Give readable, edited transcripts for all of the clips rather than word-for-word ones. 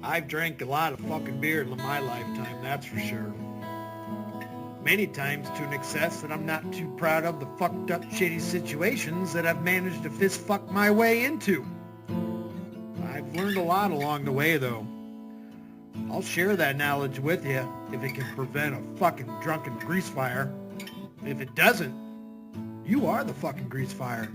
I've drank a lot of fucking beer in my lifetime, that's for sure. Many times to an excess that I'm not too proud of the fucked up shitty situations that I've managed to fist fuck my way into. I've learned a lot along the way though. I'll share that knowledge with you if it can prevent a fucking drunken grease fire. If it doesn't, you are the fucking grease fire.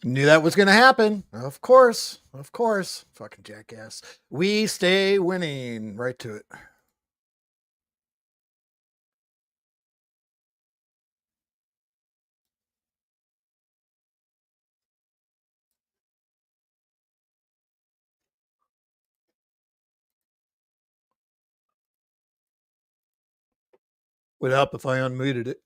Knew that was going to happen. Of course. Of course. Fucking jackass. We stay winning. Right to it. Would help if I unmuted it.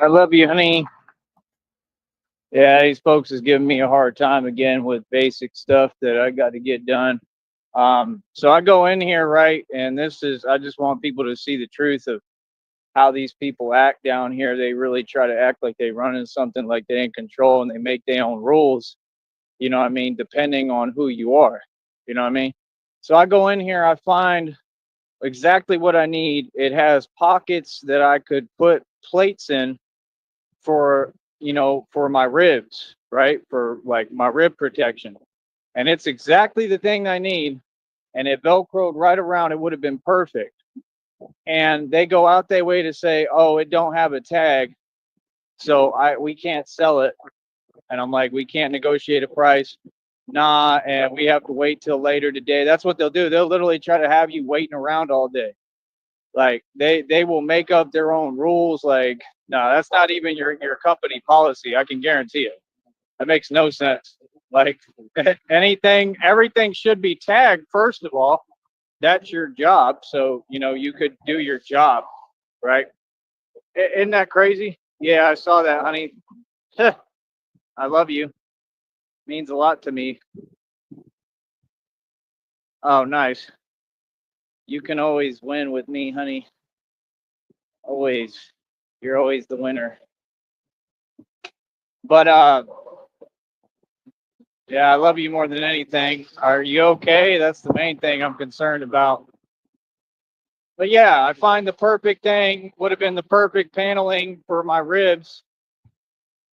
I love you, honey. Yeah, these folks is giving me a hard time again with basic stuff that I got to get done. So I go in here, right, and I just want people to see the truth of how these people act down here. They really try to act like they running something, like they in control, and they make their own rules, you know what I mean, depending on who you are, you know what I mean? So I go in here, I find exactly what I need. It has pockets that I could put plates in for for my ribs, right? For like my rib protection. And it's exactly the thing I need. And it velcroed right around, it would have been perfect. And they go out their way to say, oh, it don't have a tag, so we can't sell it. And I'm like, we can't negotiate a price. Nah, and we have to wait till later today. That's what they'll do. They'll literally try to have you waiting around all day. Like they will make up their own rules. Like, no, that's not even your company policy. I can guarantee it. That makes no sense. Like everything should be tagged first of all. That's your job, so you could do your job, right? Isn't that crazy? Yeah, I saw that, honey. I love you. Means a lot to me. Oh, nice. You can always win with me, honey. Always. You're always the winner. But yeah, I love you more than anything. Are you okay? That's the main thing I'm concerned about. But yeah, I find the perfect thing. Would have been the perfect paneling for my ribs.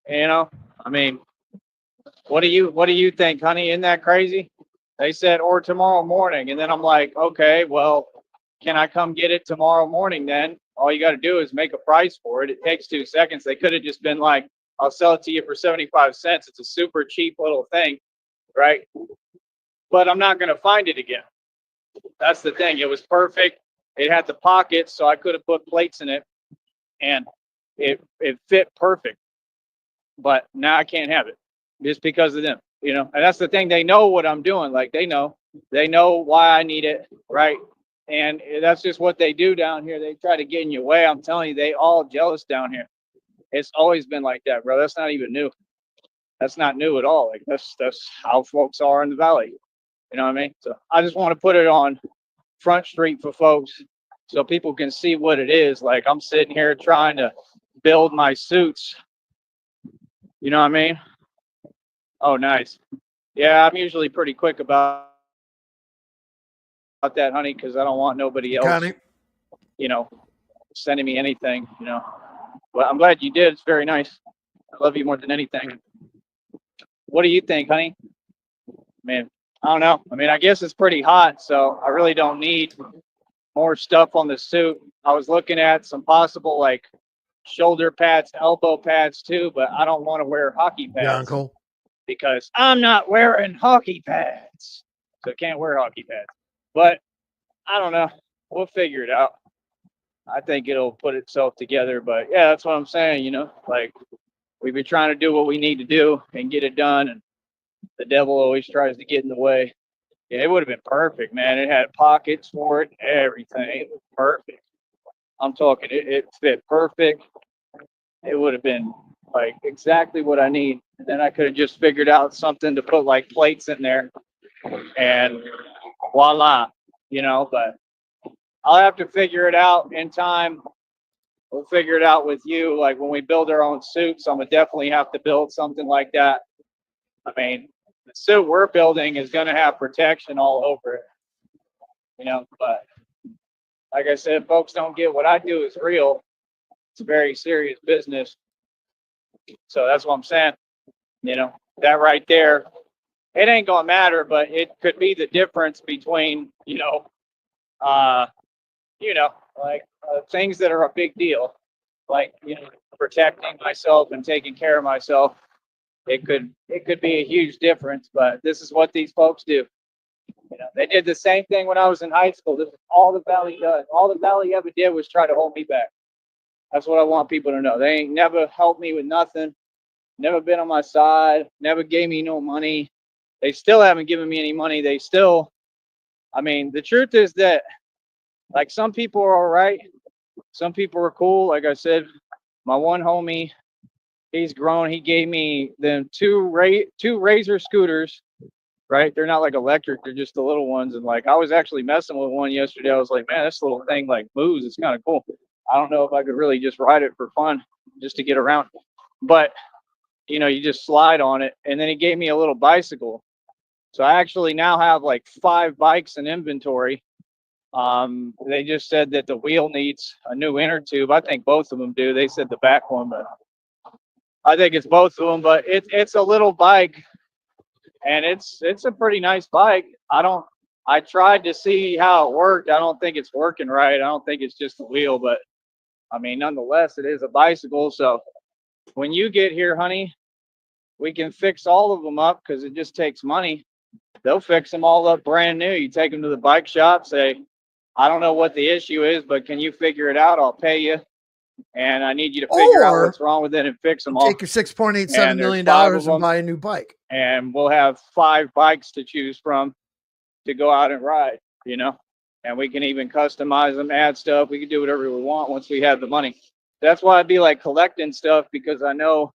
I mean, what do you think, honey? Isn't that crazy? They said or tomorrow morning, and then I'm like, okay, well, can I come get it tomorrow morning then? All you got to do is make a price for it. It takes 2 seconds. They could have just been like, I'll sell it to you for 75 cents. It's a super cheap little thing, right? But I'm not going to find it again. That's the thing. It was perfect. It had the pockets, so I could have put plates in it, and it fit perfect. But now I can't have it just because of them, And that's the thing. They know what I'm doing. Like they know why I need it, right? And that's just what they do down here. They try to get in your way. I'm telling you, they all jealous down here. It's always been like that, bro. That's not even new. That's not new at all. Like that's how folks are in the valley. You know what I mean? So I just want to put it on Front Street for folks so people can see what it is. Like I'm sitting here trying to build my suits. You know what I mean? Oh, nice. Yeah, I'm usually pretty quick about that, honey, because I don't want nobody else, Connie. Sending me anything, But I'm glad you did. It's very nice. I love you more than anything. What do you think, honey? Man, I don't know. I mean, I guess it's pretty hot, so I really don't need more stuff on the suit. I was looking at some possible like shoulder pads, elbow pads too, but I don't want to wear hockey pads. Yeah, Uncle. Because I'm not wearing hockey pads. So I can't wear hockey pads. But I don't know. We'll figure it out. I think it'll put itself together. But yeah, that's what I'm saying, Like we've been trying to do what we need to do and get it done, and the devil always tries to get in the way. Yeah, it would have been perfect, man. It had pockets for it, everything. It was perfect. I'm talking, it fit perfect. It would have been like exactly what I need. And then I could have just figured out something to put like plates in there and voila, But I'll have to figure it out in time. We'll figure it out with you. Like when we build our own suits, I'm gonna definitely have to build something like that. I mean, the suit we're building is gonna have protection all over it, you know. But like I said, folks don't get what I do is real. It's a very serious business. So that's what I'm saying. You know, that right there, it ain't gonna matter, but it could be the difference between, uh, like things that are a big deal, like protecting myself and taking care of myself. It could be a huge difference, but this is what these folks do. They did the same thing when I was in high school. This is all the Valley does. All the Valley ever did was try to hold me back. That's what I want people to know. They ain't never helped me with nothing. Never been on my side. Never gave me no money. They still haven't given me any money. I mean, the truth is that, like, some people are all right. Some people are cool. Like I said, my one homie, he's grown. He gave me them two Razor scooters, right? They're not like electric. They're just the little ones. And like, I was actually messing with one yesterday. I was like, man, this little thing like moves. It's kind of cool. I don't know if I could really just ride it for fun, just to get around. But, you just slide on it. And then he gave me a little bicycle. So I actually now have like 5 bikes in inventory. They just said that the wheel needs a new inner tube. I think both of them do. They said the back one, but I think it's both of them. But it's a little bike, and it's a pretty nice bike. I tried to see how it worked. I don't think it's working right. I don't think it's just the wheel, but I mean, nonetheless, it is a bicycle. So when you get here, honey, we can fix all of them up because it just takes money. They'll fix them all up brand new. You take them to the bike shop, say, I don't know what the issue is, but can you figure it out? I'll pay you. And I need you to figure out what's wrong with it and fix them all. Take your $6.87 million and buy a new bike. And we'll have 5 bikes to choose from to go out and ride, and we can even customize them, add stuff. We can do whatever we want once we have the money. That's why I'd be like collecting stuff, because I know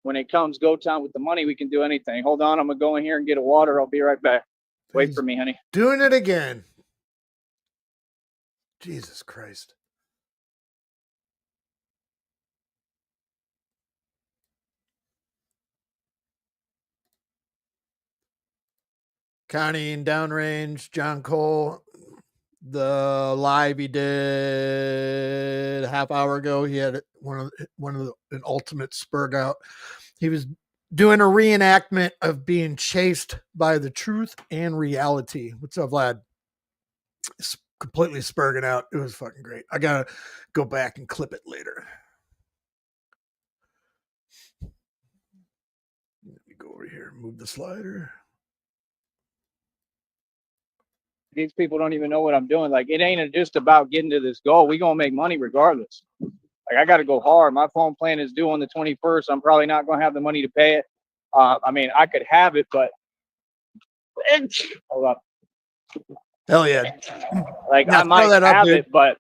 when it comes go time with the money, we can do anything. Hold on, I'm gonna go in here and get a water. I'll be right back. Wait for me, honey. Doing it again. Jesus Christ. Connie and Downrange, John Cole, the live he did a half hour ago, he had an ultimate spurg out. He was doing a reenactment of being chased by the truth and reality. What's up, Vlad? It's completely spurging out. It was fucking great. I gotta go back and clip it later. Let me go over here, move the slider. These people don't even know what I'm doing. Like, it ain't just about getting to this goal. We're going to make money regardless. Like, I got to go hard. My phone plan is due on the 21st. I'm probably not going to have the money to pay it. I mean, I could have it, but hold up. Hell yeah. Like, I might have it, but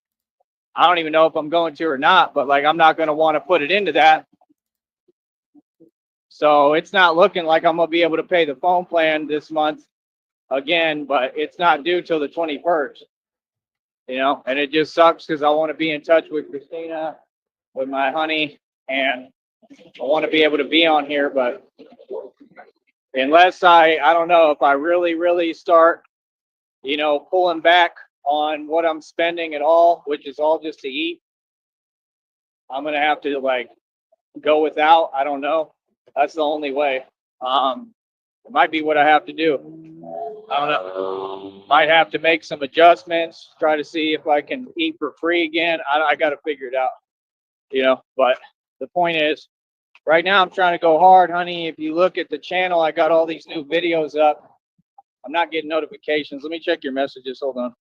I don't even know if I'm going to or not. But like, I'm not going to want to put it into that. So it's not looking like I'm going to be able to pay the phone plan this month again, but it's not due till the 21st, and it just sucks because I want to be in touch with Christina, with my honey, and I want to be able to be on here, but unless I don't know, if I really start, pulling back on what I'm spending at all, which is all just to eat, I'm going to have to like go without. I don't know. That's the only way. It might be what I have to do. I don't know. Might have to make some adjustments, try to see if I can eat for free again. I got to figure it out, but the point is, right now I'm trying to go hard, honey. If you look at the channel, I got all these new videos up. I'm not getting notifications. Let me check your messages. Hold on.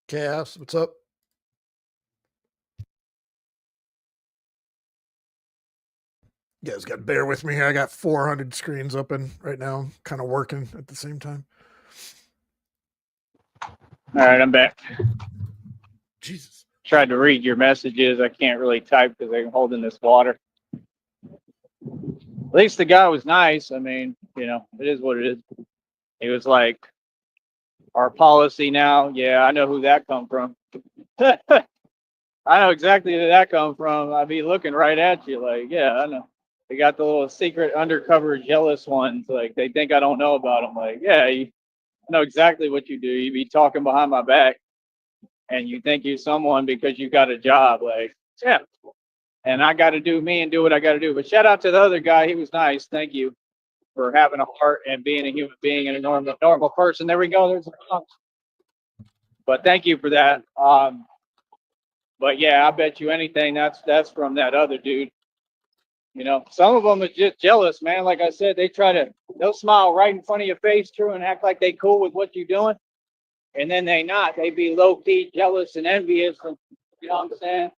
Chaos, what's up? You guys got to bear with me here. I got 400 screens open right now, kind of working at the same time. All right, I'm back. Jesus. Tried to read your messages. I can't really type because I'm holding this water. At least the guy was nice. I mean, you know, it is what it is. He was like, our policy now. Yeah, I know who that come from. I know exactly who that come from. I'd be looking right at you like, yeah, I know. They got the little secret undercover jealous ones. Like they think I don't know about them. Like, yeah, you know exactly what you do. You be talking behind my back and you think you're someone because you got a job. Like, yeah. And I got to do me and do what I got to do. But shout out to the other guy. He was nice. Thank you for having a heart and being a human being and a normal person. There we go. There's a box. But thank you for that. But yeah, I bet you anything that's from that other dude. You know, some of them are just jealous, man. Like I said, they'll smile right in front of your face, true, and act like they cool with what you're doing, and then they not. They be low key jealous and envious, and you know what I'm saying?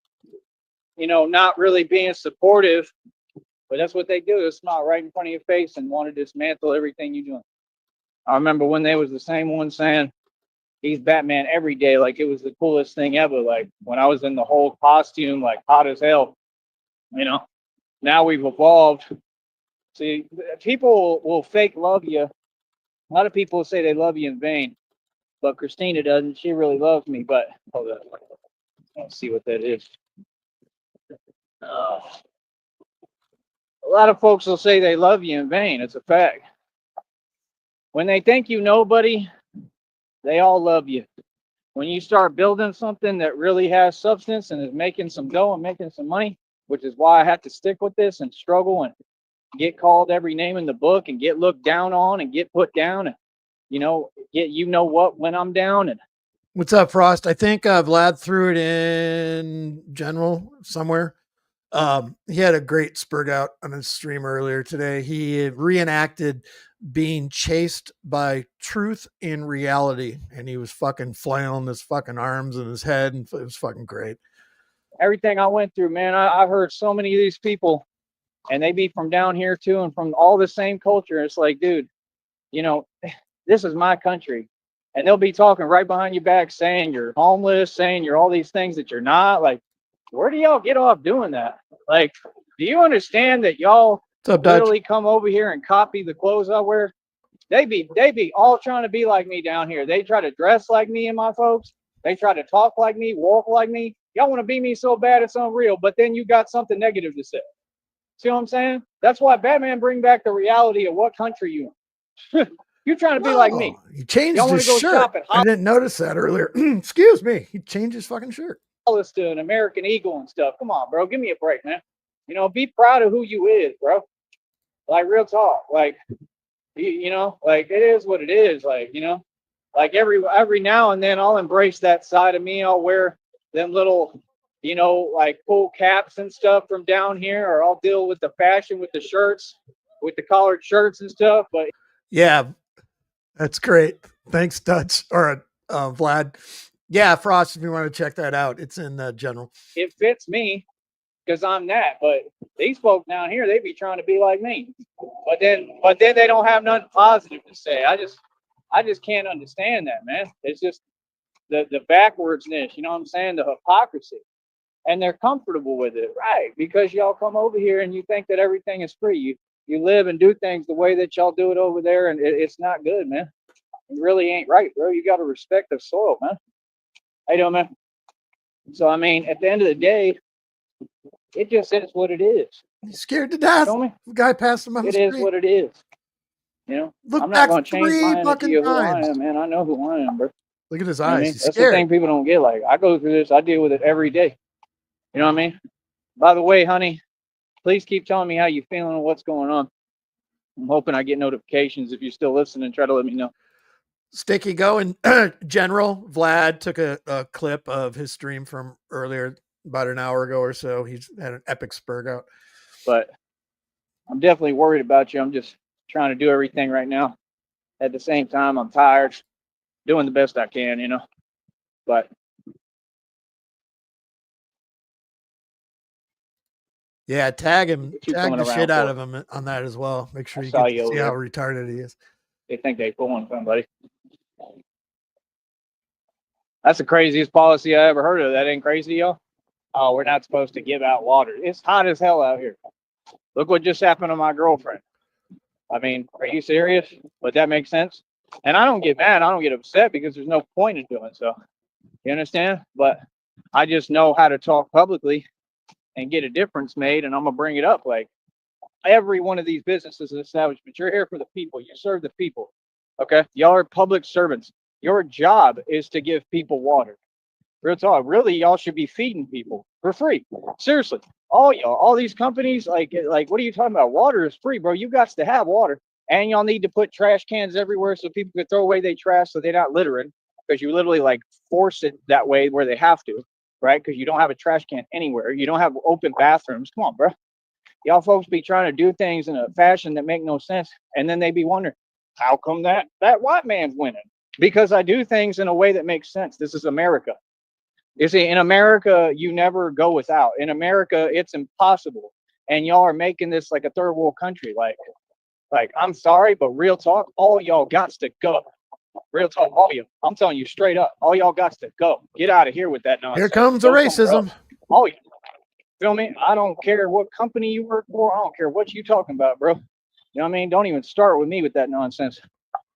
You know, not really being supportive, but that's what they do. They smile right in front of your face and want to dismantle everything you're doing. I remember when they was the same one saying he's Batman every day, like it was the coolest thing ever. Like when I was in the whole costume, like hot as hell, you know. Now we've evolved. See, people will fake love you. A lot of people say they love you in vain, but Christina doesn't. She really loves me. But hold on, let's see what that is. A lot of folks will say they love you in vain. It's a fact. When they think you nobody, they all love you. When you start building something that really has substance and is making some dough and making some money, which is why I have to stick with this and struggle and get called every name in the book and get looked down on and get put down and get what when I'm down. And what's up, Frost? I think Vlad threw it in general somewhere. He had a great spurt out on his stream earlier today. He reenacted being chased by truth in reality, and he was fucking flailing his fucking arms and his head, and it was fucking great. Everything I went through, man, I've heard so many of these people, and they be from down here too, and from all the same culture. It's like, dude, you know, this is my country. And they'll be talking right behind your back saying you're homeless, saying you're all these things that you're not. Like, where do y'all get off doing that? Like, do you understand that y'all literally come over here and copy the clothes I wear? They be all trying to be like me down here. They try to dress like me and my folks. They try to talk like me, walk like me. Y'all want to be me so bad it's unreal, but then you got something negative to say. See what I'm saying? That's why Batman bring back the reality of what country you in. You're trying to be like me. He changed his shirt. I didn't notice that earlier. Excuse me. He changed his fucking shirt. To an American Eagle and stuff. Come on, bro. Give me a break, man. You know, be proud of who you is, bro. Like real talk. Like, you know, like it is what it is. Like, you know, like every now and then I'll embrace that side of me. I'll wear them little, you know, like cool caps and stuff from down here, or I'll deal with the fashion with the shirts, with the collared shirts and stuff. But yeah, that's great. Thanks, Dutch or Vlad. Yeah, Frost, if you want to check that out, it's in general. It fits me because I'm that. But these folks down here, they be trying to be like me. But then they don't have nothing positive to say. I just can't understand that, man. It's just the backwardsness, you know what I'm saying? The hypocrisy. And they're comfortable with it, right? Because y'all come over here and you think that everything is free. You live and do things the way that y'all do it over there, and it's not good, man. It really ain't right, bro. You got to respect the soil, man. How you doing, man? So, I mean, at the end of the day, it just is what it is. He's scared to death. The guy passed him on the street. It is what it is. You know, I'm not going to change my energy of who I am, man. I know who I am, bro. Look at his eyes. He's That's scared. The thing people don't get. Like, I go through this. I deal with it every day. You know what I mean? By the way, honey, please keep telling me how you're feeling and what's going on. I'm hoping I get notifications. If you're still listening, try to let me know. Sticky going. General Vlad took a clip of his stream from earlier, about an hour ago or so. He's had an epic spurt out. But I'm definitely worried about you. I'm just trying to do everything right now. At the same time, I'm tired, doing the best I can, you know. But yeah, tag him, tag the shit out of him on that as well. Make sure you get to see how retarded he is. They think they're fooling somebody. That's the craziest policy I ever heard of. That ain't crazy, y'all? Oh, we're not supposed to give out water. It's hot as hell out here. Look what just happened to my girlfriend. I mean, are you serious? But that makes sense. And I don't get mad. I don't get upset because there's no point in doing so. You understand? But I just know how to talk publicly and get a difference made. And I'm going to bring it up. Like, every one of these businesses is established, but you're here for the people. You serve the people. Okay? Y'all are public servants. Your job is to give people water. Real talk. Really, y'all should be feeding people for free. Seriously. All y'all, all these companies, like, what are you talking about? Water is free, bro. You got to have water. And y'all need to put trash cans everywhere so people can throw away their trash so they're not littering. Because you literally like force it that way where they have to, right? Because you don't have a trash can anywhere. You don't have open bathrooms. Come on, bro. Y'all folks be trying to do things in a fashion that make no sense. And then they be wondering, how come that white man's winning? Because I do things in a way that makes sense. This is America. You see, in America, you never go without. In America, it's impossible. And y'all are making this like a third world country. Like I'm sorry, but real talk, all y'all got to go. Real talk, all you. I'm telling you straight up, all y'all got to go. Get out of here with that nonsense. Here comes the racism. All you. Feel me? I don't care what company you work for. I don't care what you talking about, bro. You know what I mean? Don't even start with me with that nonsense.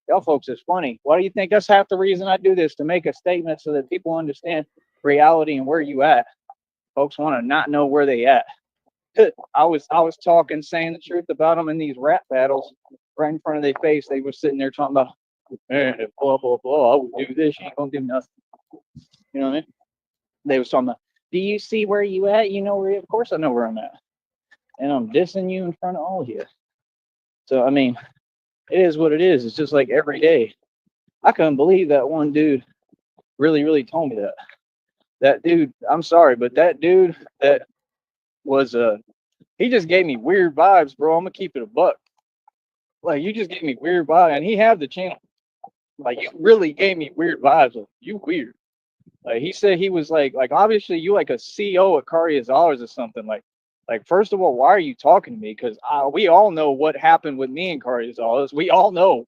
Y'all folks is funny. Why do you think that's half the reason I do this? To make a statement so that people understand reality and where you at. Folks want to not know where they at. I was talking, saying the truth about them in these rap battles right in front of their face. They were sitting there talking about, man, blah, blah, blah. I would do this. You ain't going to do nothing. You know what I mean? They was talking about, do you see where you at? You know where, of course I know where I'm at. And I'm dissing you in front of all of you. So, I mean, it is what it is. It's just like every day. I couldn't believe that one dude really, really told me that. That dude, I'm sorry, but that dude that was he just gave me weird vibes, bro. I'm gonna keep it a buck. Like, you just gave me weird vibes, and he had the channel. Like, you really gave me weird vibes. Like, you weird. Like, he said he was like obviously you like a CEO at Cardia's Dollars or something. Like first of all, why are you talking to me? Because we all know what happened with me and Cardia's Dollars. We all know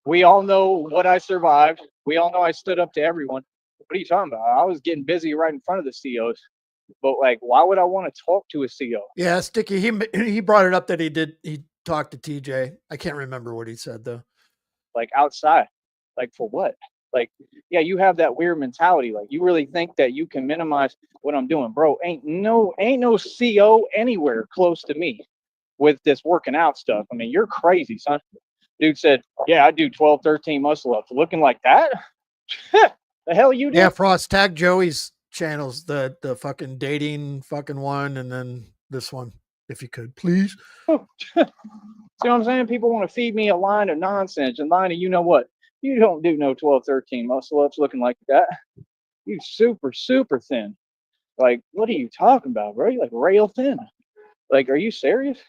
what I survived. We all know I stood up to everyone. What are you talking about? I was getting busy right in front of the CEOs. But like, why would I want to talk to a CEO? Yeah, Sticky. He brought it up that he talked to TJ. I can't remember what he said though. Like outside, like for what? Like, yeah, you have that weird mentality. Like, you really think that you can minimize what I'm doing, bro? Ain't no CEO anywhere close to me with this working out stuff. I mean, you're crazy, son. Dude said, yeah, I do 12, 13 muscle ups. Looking like that? The hell you do? Yeah, Frost, tag Joey's channels, the fucking dating fucking one, and then this one, if you could, please. See what I'm saying? People want to feed me a line of nonsense and line of, you know what? You don't do no 12, 13 muscle ups looking like that. You super, super thin. Like, what are you talking about, bro? You like rail thin. Like, are you serious?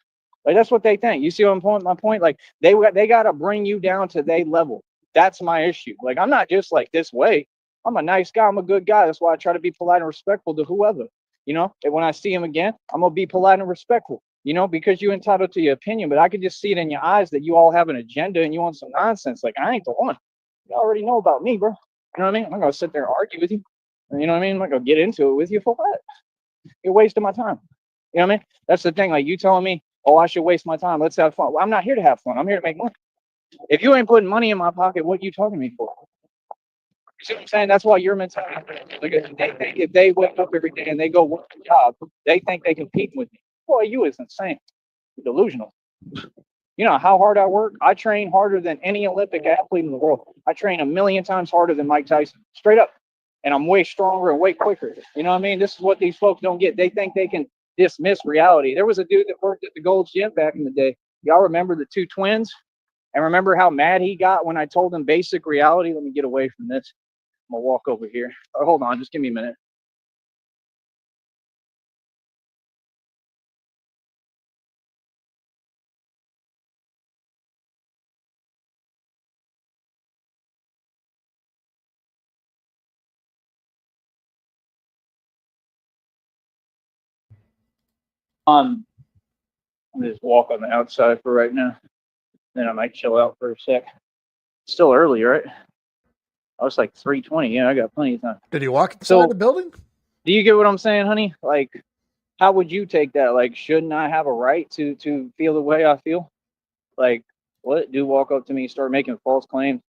Like, that's what they think. You see what I'm pointing? My point? Like, they got to bring you down to their level. That's my issue. Like, I'm not just like this way. I'm a nice guy. I'm a good guy. That's why I try to be polite and respectful to whoever. You know, and when I see him again, I'm going to be polite and respectful. You know, because you're entitled to your opinion, but I can just see it in your eyes that you all have an agenda and you want some nonsense. Like, I ain't the one. You already know about me, bro. You know what I mean? I'm not going to sit there and argue with you. You know what I mean? I'm not going to get into it with you for what? You're wasting my time. You know what I mean? That's the thing. Like, you telling me, oh, I should waste my time. Let's have fun. Well, I'm not here to have fun. I'm here to make money. If you ain't putting money in my pocket, what are you talking to me for? You see what I'm saying? That's why your mentality. Like, they think if they wake up every day and they go work a job, they think they compete with me. Boy, you is insane. You're delusional. You know how hard I work? I train harder than any Olympic athlete in the world. I train 1,000,000 times harder than Mike Tyson. Straight up. And I'm way stronger and way quicker. You know what I mean? This is what these folks don't get. They think they can dismiss reality. There was a dude that worked at the Gold's Gym back in the day. Y'all remember the two twins? And remember how mad he got when I told him basic reality? Let me get away from this. I'm going to walk over here. Oh, hold on. Just give me a minute. I'm just walk on the outside for right now. Then I might chill out for a sec. It's still early, right? I was like 3:20. Yeah, I got plenty of time. Did he walk inside the building? Do you get what I'm saying, honey? Like, how would you take that? Like, shouldn't I have a right to feel the way I feel? Like, what? Do walk up to me, start making false claims?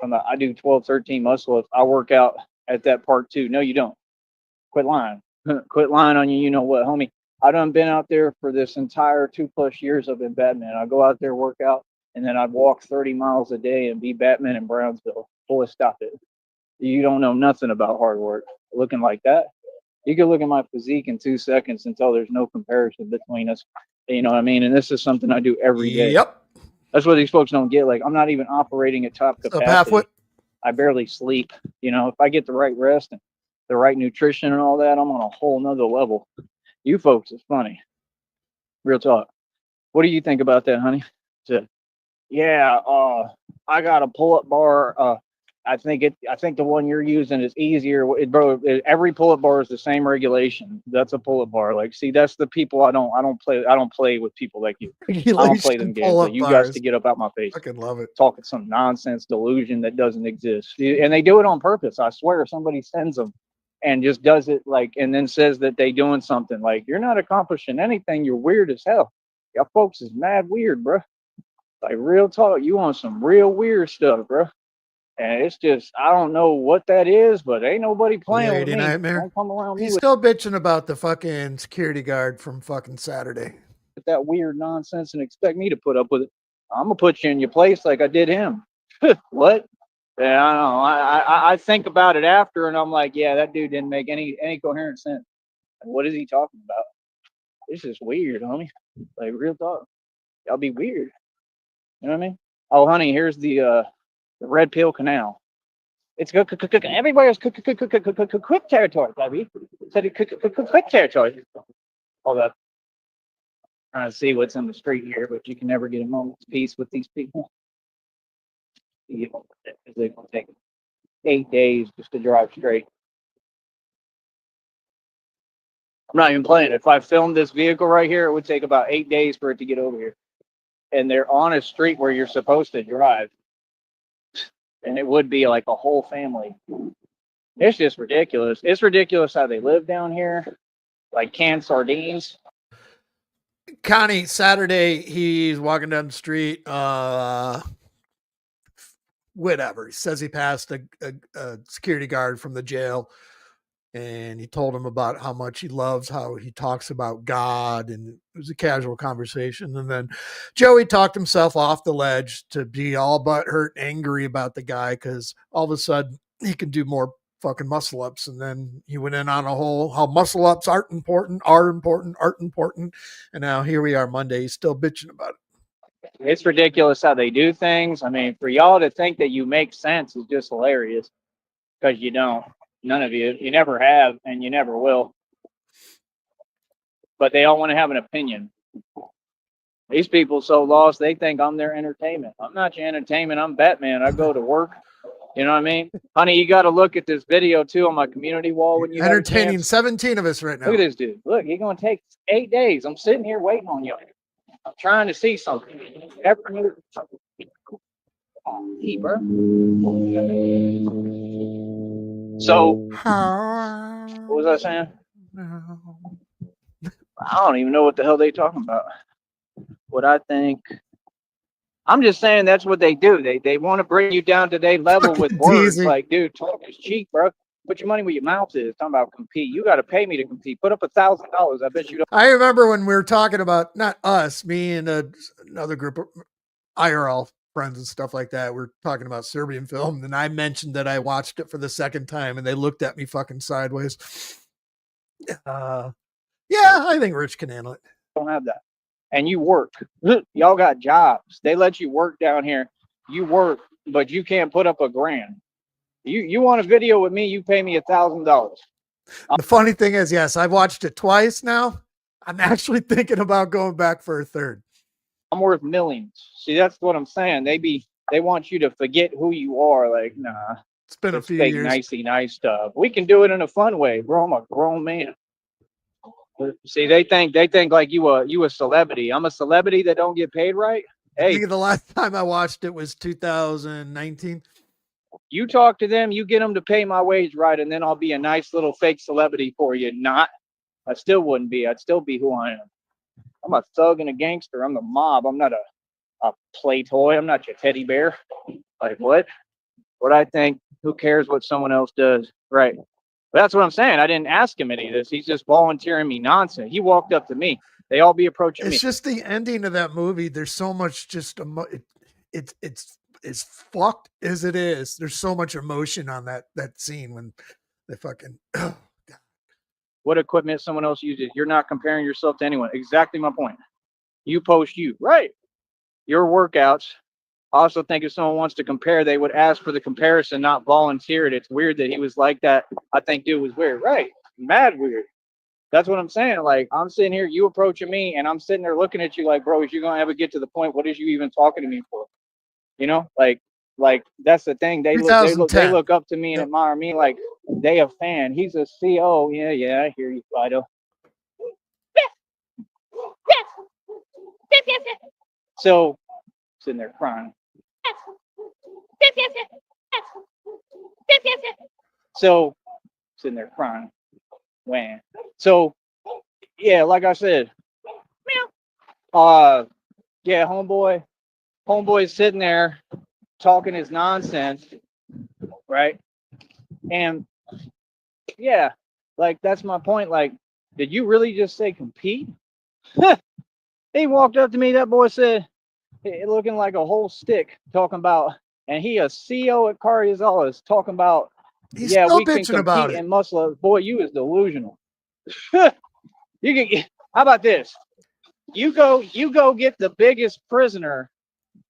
I do 12, 13 muscle ups. I work out at that park too. No, you don't. Quit lying. Quit lying on you. You know what, homie? I done been out there for this entire 2+ years I've been Batman. I go out there, work out, and then I'd walk 30 miles a day and be Batman in Brownsville. Boy, stop it. You don't know nothing about hard work. Looking like that. You can look at my physique in 2 seconds and tell there's no comparison between us. You know what I mean? And this is something I do every day. Yep. That's what these folks don't get. Like, I'm not even operating at top What's up, halfway? capacity. I barely sleep. You know, if I get the right rest and the right nutrition and all that, I'm on a whole nother level. You folks is funny. Real talk. What do you think about that, honey? Yeah, I got a pull-up bar. I think the one you're using is easier. Every pull-up bar is the same regulation. That's a pull-up bar. Like, see, that's the people I don't play with people like you. I don't play them games. Like, you guys to get up out my face. Fucking love it. Talking some nonsense delusion that doesn't exist. And they do it on purpose. I swear, somebody sends them and just does it, like, and then says that they doing something. Like, you're not accomplishing anything. You're weird as hell. Y'all folks is mad weird, bro. Like, real talk, you on some real weird stuff, bro. And it's just, I don't know what that is, but ain't nobody playing with me. Nightmare. Don't come around me. He's still bitching about the fucking security guard from fucking Saturday. With that weird nonsense and expect me to put up with it. I'm gonna put you in your place like I did him. What? Yeah, I don't know. I think about it after, and I'm like, yeah, that dude didn't make any coherent sense. Like, what is he talking about? It's just weird, homie. Like, real talk. Y'all be weird. You know what I mean? Oh, honey, here's the Red Pill Canal. It's everywhere is quick territory, baby. Said quick territory. Hold up. Trying to see what's in the street here, but you can never get a moment's peace with these people. They're gonna take 8 days just to drive straight. I'm not even playing. If I filmed this vehicle right here, it would take about 8 days for it to get over here. And they're on a street where you're supposed to drive. And it would be like a whole family. It's just ridiculous. It's ridiculous how they live down here, like canned sardines. Connie, Saturday, he's walking down the street. Whatever. He says he passed a security guard from the jail, and he told him about how much he loves how he talks about God, and it was a casual conversation. And then Joey talked himself off the ledge to be all butthurt, angry about the guy because all of a sudden he can do more fucking muscle ups. And then he went in on a whole how muscle ups aren't important. And now here we are Monday. He's still bitching about it. It's ridiculous how they do things. I mean, for y'all to think that you make sense is just hilarious, because you don't. None of you. You never have, and you never will. But they all want to have an opinion. These people so lost, they think I'm their entertainment. I'm not your entertainment. I'm Batman. I go to work. You know what I mean? Honey, you got to look at this video, too, on my community wall. When you entertaining 17 of us right now. Look at this dude. Look, he's going to take 8 days. I'm sitting here waiting on you. I'm trying to see something. Bro. So, what was I saying? I don't even know what the hell they talking about. What I think. I'm just saying that's what they do. They want to bring you down to their level with words. Like, dude, talk is cheap, bro. Put your money where your mouth is. Talking about compete. You got to pay me to compete. Put up $1,000. I bet you don't. I remember when we were talking about, not us, me and another group of IRL friends and stuff like that. We're talking about Serbian film. And I mentioned that I watched it for the second time and they looked at me fucking sideways. Yeah, I think Rich can handle it. Don't have that. And you work. Y'all got jobs. They let you work down here. You work, but you can't put up $1,000. You want a video with me, you pay me $1,000. The funny thing is, yes, I've watched it twice now. I'm actually thinking about going back for a third. I'm worth millions. See, that's what I'm saying. They want you to forget who you are. Like, nah. It's been a few years. Nicey nice stuff. We can do it in a fun way, bro. I'm a grown man. See, they think like you a celebrity. I'm a celebrity that don't get paid right. Hey, I think the last time I watched it was 2019. You talk to them, you get them to pay my wage right, and then I'll be a nice little fake celebrity for you. Not. I still wouldn't be. I'd still be who I am. I'm a thug and a gangster. I'm the mob. I'm not a play toy. I'm not your teddy bear. Like what? What I think, who cares what someone else does? Right. But that's what I'm saying. I didn't ask him any of this. He's just volunteering me nonsense. He walked up to me. They all be approaching me. It's just the ending of that movie. There's so much just it's as fucked as it is. There's so much emotion on that scene when they fucking What equipment someone else uses. You're not comparing yourself to anyone. Exactly my point. You post you. Right. Your workouts. I also think if someone wants to compare, they would ask for the comparison, not volunteer it. It's weird that he was like that. I think dude was weird. Right. Mad weird. That's what I'm saying. Like, I'm sitting here, you approaching me, and I'm sitting there looking at you like, bro, is you going to ever get to the point? What is you even talking to me for? You know, like that's the thing. They look up to me and admire me like they a fan. He's a CO. Yeah, I hear you, Fido. So, sitting there crying. So, sitting there crying. When? So, yeah, like I said, yeah, homeboy's sitting there talking his nonsense, right? And yeah, like that's my point. Like, did you really just say compete? He walked up to me. That boy said, looking like a whole stick, talking about, and he a CO at Cardiazales talking about. He's still we can bitching about compete it. and muscle up. Boy, you is delusional. You can. How about this? You go get the biggest prisoner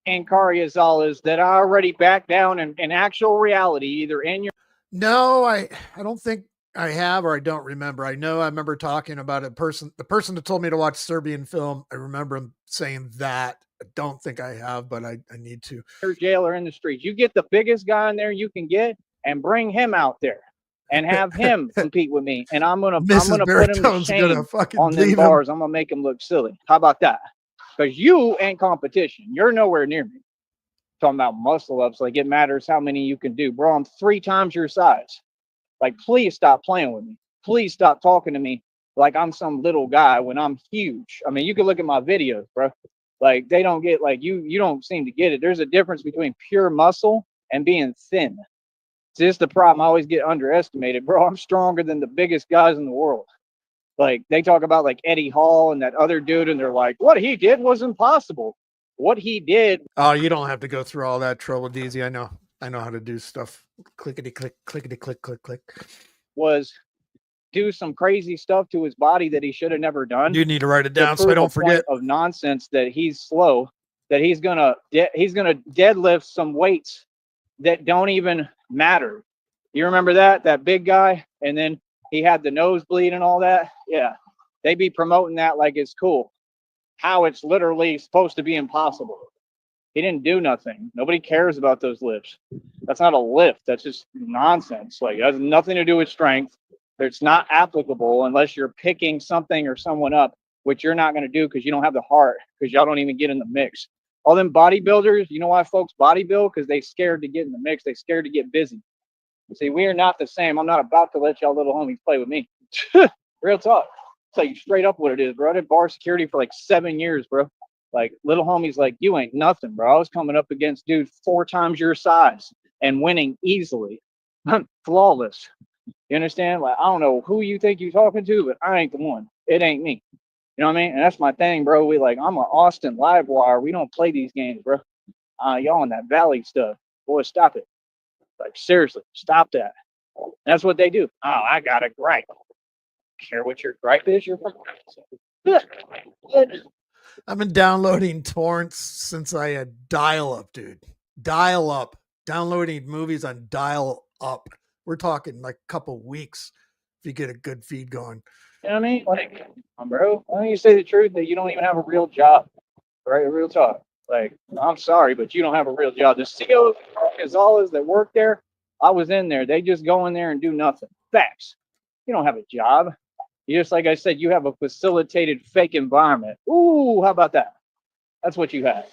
in Cardiazales that I already backed down in actual reality, either in your. No, I don't think I have, or I don't remember. I remember talking about the person that told me to watch Serbian film. I remember him saying that. I don't think I have, but I need to. Your jailer in the streets. You get the biggest guy in there you can get and bring him out there and have him compete with me. And I'm gonna put him to shame on them bars. I'm gonna make him look silly. How about that? Because you ain't competition. You're nowhere near me. Talking about muscle ups, like it matters how many you can do. Bro, I'm 3 times your size. Like, please stop playing with me. Please stop talking to me like I'm some little guy when I'm huge. I mean, you can look at my videos, bro. Like, they don't get, like, you don't seem to get it. There's a difference between pure muscle and being thin. It's just the problem. I always get underestimated, bro. I'm stronger than the biggest guys in the world. Like, they talk about, like, Eddie Hall and that other dude, and they're like, what he did was impossible. What he did. Oh, you don't have to go through all that trouble, DZ. I know how to do stuff. Clickety click, clickety click, click, click. Was do some crazy stuff to his body that he should have never done. You need to write it down so I don't forget. Of nonsense that he's slow, that he's gonna deadlift some weights that don't even matter. You remember that big guy, and then he had the nosebleed and all that. Yeah, they be promoting that like it's cool. How it's literally supposed to be impossible. He didn't do nothing. Nobody cares about those lifts. That's not a lift. That's just nonsense. Like, it has nothing to do with strength. It's not applicable unless you're picking something or someone up, which you're not going to do because you don't have the heart, because y'all don't even get in the mix. All them bodybuilders, you know why folks bodybuild? Because they scared to get in the mix. They scared to get busy. See, we are not the same. I'm not about to let y'all little homies play with me. Real talk. Tell you straight up what it is, bro. I did bar security for like 7 years, bro. Like, little homies like, you ain't nothing, bro. I was coming up against dudes 4 times your size and winning easily. Flawless. You understand? Like, I don't know who you think you're talking to, but I ain't the one. It ain't me. You know what I mean? And that's my thing, bro. We like, I'm an Austin live wire. We don't play these games, bro. Y'all on that Valley stuff. Boy, stop it. Like, seriously, stop that. That's what they do. Oh, I got a gripe. Care what your gripe is? You're I've been downloading torrents since I had dial-up, dude. Dial-up. Downloading movies on dial-up. We're talking like a couple weeks if you get a good feed going. You know what I mean? Like, bro, why don't you say the truth that you don't even have a real job? Right? A real talk. Like, I'm sorry, but you don't have a real job. The CEOs that work there, I was in there. They just go in there and do nothing. Facts. You don't have a job. You just, like I said, you have a facilitated fake environment. Ooh, how about that? That's what you have.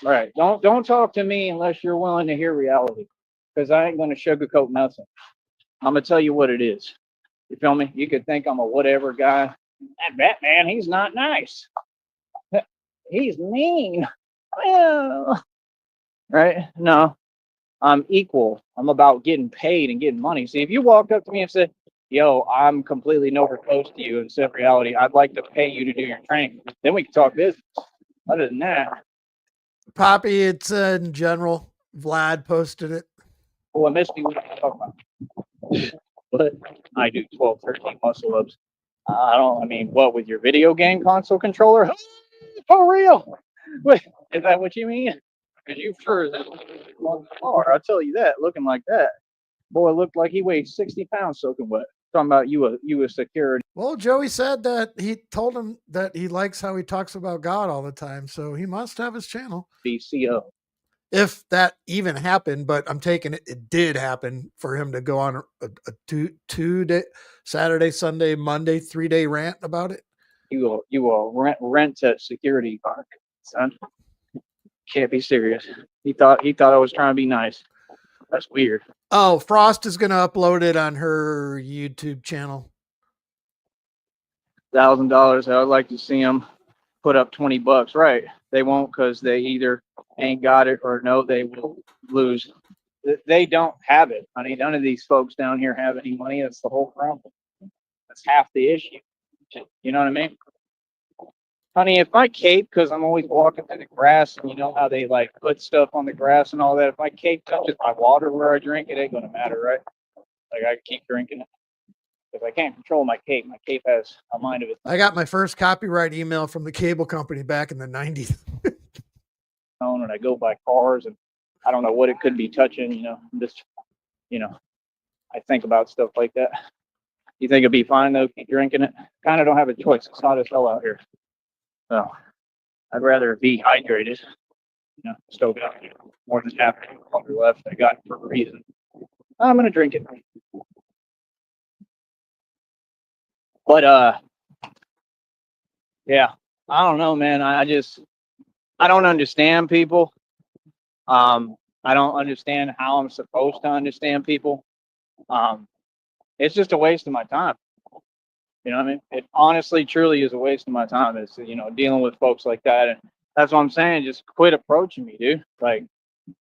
All right. Don't talk to me unless you're willing to hear reality, because I ain't going to sugarcoat nothing. I'm going to tell you what it is. You feel me? You could think I'm a whatever guy. That Batman, he's not nice. He's mean. Well, right? No, I'm equal. I'm about getting paid and getting money. See, if you walked up to me and said, yo, I'm completely nowhere close to you in said reality, I'd like to pay you to do your training, then we can talk business. Other than that, Poppy, it's in general. Vlad posted it. well, it must be what you talk about. But I do 12, 13 muscle ups. I mean, what, with your video game console controller? For real? Wait, is that what you mean? Because you sure as car, I'll tell you that, looking like that. Boy looked like he weighed 60 pounds soaking wet. Talking about you a security Well, Joey said that he told him that he likes how he talks about God all the time, so he must have his channel. CO. If that even happened, but I'm taking it did happen for him to go on a two-day, Saturday, Sunday, Monday, 3-day rant about it. You will rent at security park, son. Can't be serious. He thought I was trying to be nice. That's weird. Oh, Frost is going to upload it on her YouTube channel. $1,000. I would like to see them put up $20. Right? They won't, because they either ain't got it or no, they will lose. They don't have it. I mean, none of these folks down here have any money. That's the whole problem. That's half the issue. You know what I mean? Honey, if my cape, because I'm always walking through the grass, and you know how they like put stuff on the grass and all that, if my cape touches my water where I drink, it ain't gonna matter, right? Like, I keep drinking it. If I can't control my cape has a mind of its I got my first copyright email from the cable company back in the 90s. own, and I go by cars, and I don't know what it could be touching, you know. I'm just, you know, I think about stuff like that. You think it'd be fine though, keep drinking it? Kind of don't have a choice. It's hot as hell out here. So I'd rather be hydrated. You know, still got more than half the water left. I got it for a reason. I'm gonna drink it. But yeah, I don't know, man. I don't understand people. I don't understand how I'm supposed to understand people. It's just a waste of my time. You know what I mean? It honestly, truly is a waste of my time. It's, you know, dealing with folks like that. And that's what I'm saying. Just quit approaching me, dude. Like,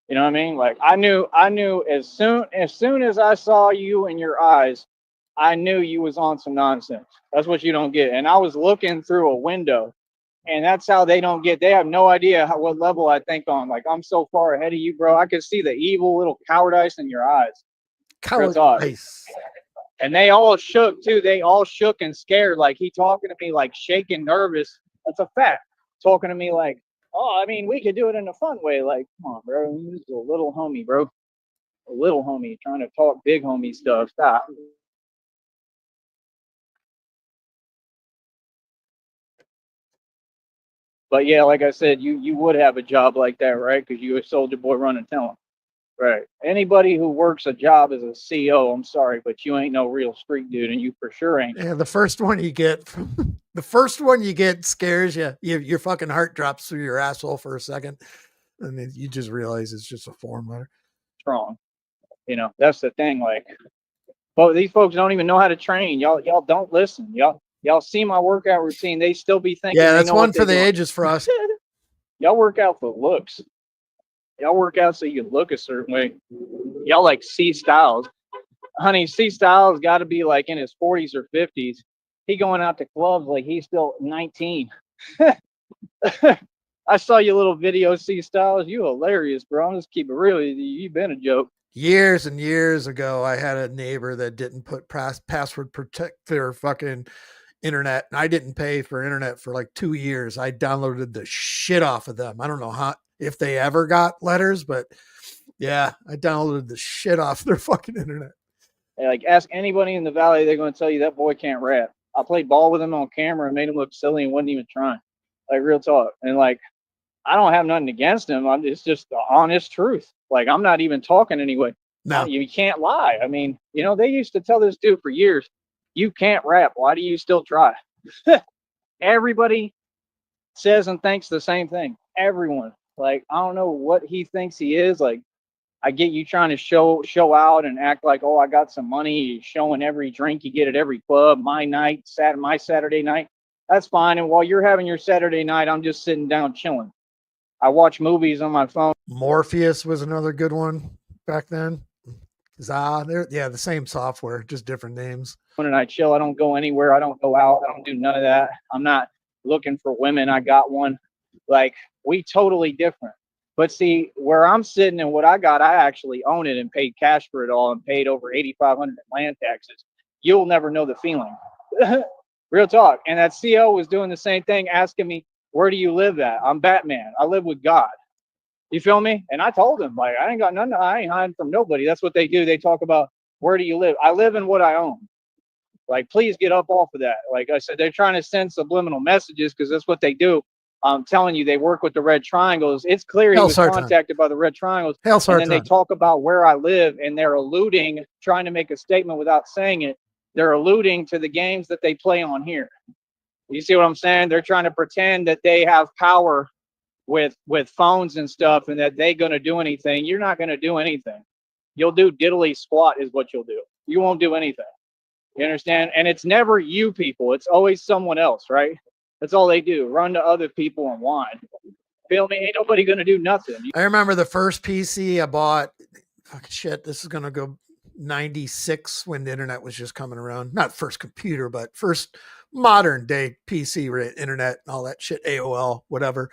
you know what I mean? Like, I knew as soon as I saw you in your eyes, I knew you was on some nonsense. That's what you don't get. And I was looking through a window, and that's how they don't get. They have no idea what level I think on. Like, I'm so far ahead of you, bro. I could see the evil little cowardice in your eyes. Cowardice. And they all shook too. They all shook and scared. Like, he talking to me like shaking, nervous. That's a fact. Talking to me like, oh, I mean, we could do it in a fun way. Like, come on, bro. This is a little homie, bro. A little homie trying to talk big homie stuff. Stop. But yeah, like I said, you would have a job like that, right? Because you a soldier boy running town. Right. Anybody who works a job as a CO, I'm sorry, but you ain't no real street dude, and you for sure ain't. Yeah, the first one you get scares you. Your fucking heart drops through your asshole for a second, and then you just realize it's just a form letter. Strong. You know, that's the thing. Like, but these folks don't even know how to train. Y'all don't listen. Y'all see my workout routine. They still be thinking. Yeah, they that's know one what for the doing. ages for us. Y'all work out for looks. Y'all work out so you can look a certain way. Y'all like C Styles. Honey, C Styles got to be like in his 40s or 50s. He going out to clubs like he's still 19. I saw your little video, C Styles. You hilarious, bro. I'm just keep it real. You've been a joke. Years and years ago, I had a neighbor that didn't put password protect their fucking internet, and I didn't pay for internet for like 2 years. I downloaded the shit off of them. I don't know if they ever got letters, but yeah, I downloaded the shit off their fucking internet. Like, ask anybody in the valley, they're going to tell you that boy can't rap. I played ball with him on camera and made him look silly and wasn't even trying. Like, real talk. And like, I don't have nothing against him. It's just the honest truth. Like, I'm not even talking anyway. No, you can't lie. I mean, you know, they used to tell this dude for years, you can't rap. Why do you still try? Everybody says and thinks the same thing. Everyone. Like, I don't know what he thinks he is. Like, I get you trying to show out and act like, oh, I got some money. You're showing every drink you get at every club. My Saturday night. That's fine. And while you're having your Saturday night, I'm just sitting down chilling. I watch movies on my phone. Morpheus was another good one back then. They're the same software, just different names. And I chill. I don't go anywhere. I don't go out. I don't do none of that. I'm not looking for women. I got one. Like, we totally different. But see, where I'm sitting and what I got, I actually own it and paid cash for it all and paid over $8,500 in land taxes. You'll never know the feeling. Real talk. And that CO was doing the same thing, asking me, where do you live at? I'm Batman. I live with God. You feel me? And I told him, like, I ain't got nothing. I ain't hiding from nobody. That's what they do. They talk about, where do you live? I live in what I own. Like, please get up off of that. Like I said, they're trying to send subliminal messages because that's what they do. I'm telling you, they work with the red triangles. It's clear he was contacted by the red triangles. And then they talk about where I live, and they're alluding, trying to make a statement without saying it. They're alluding to the games that they play on here. You see what I'm saying? They're trying to pretend that they have power with phones and stuff and that they're going to do anything. You're not going to do anything. You'll do diddly squat is what you'll do. You won't do anything. You understand? And it's never you people. It's always someone else, right? That's all they do. Run to other people and whine. Feel me? Ain't nobody going to do nothing. I remember the first PC I bought. Fucking shit. This is going to go 96 when the internet was just coming around. Not first computer, but first modern day PC, right? Internet and all that shit. AOL, whatever.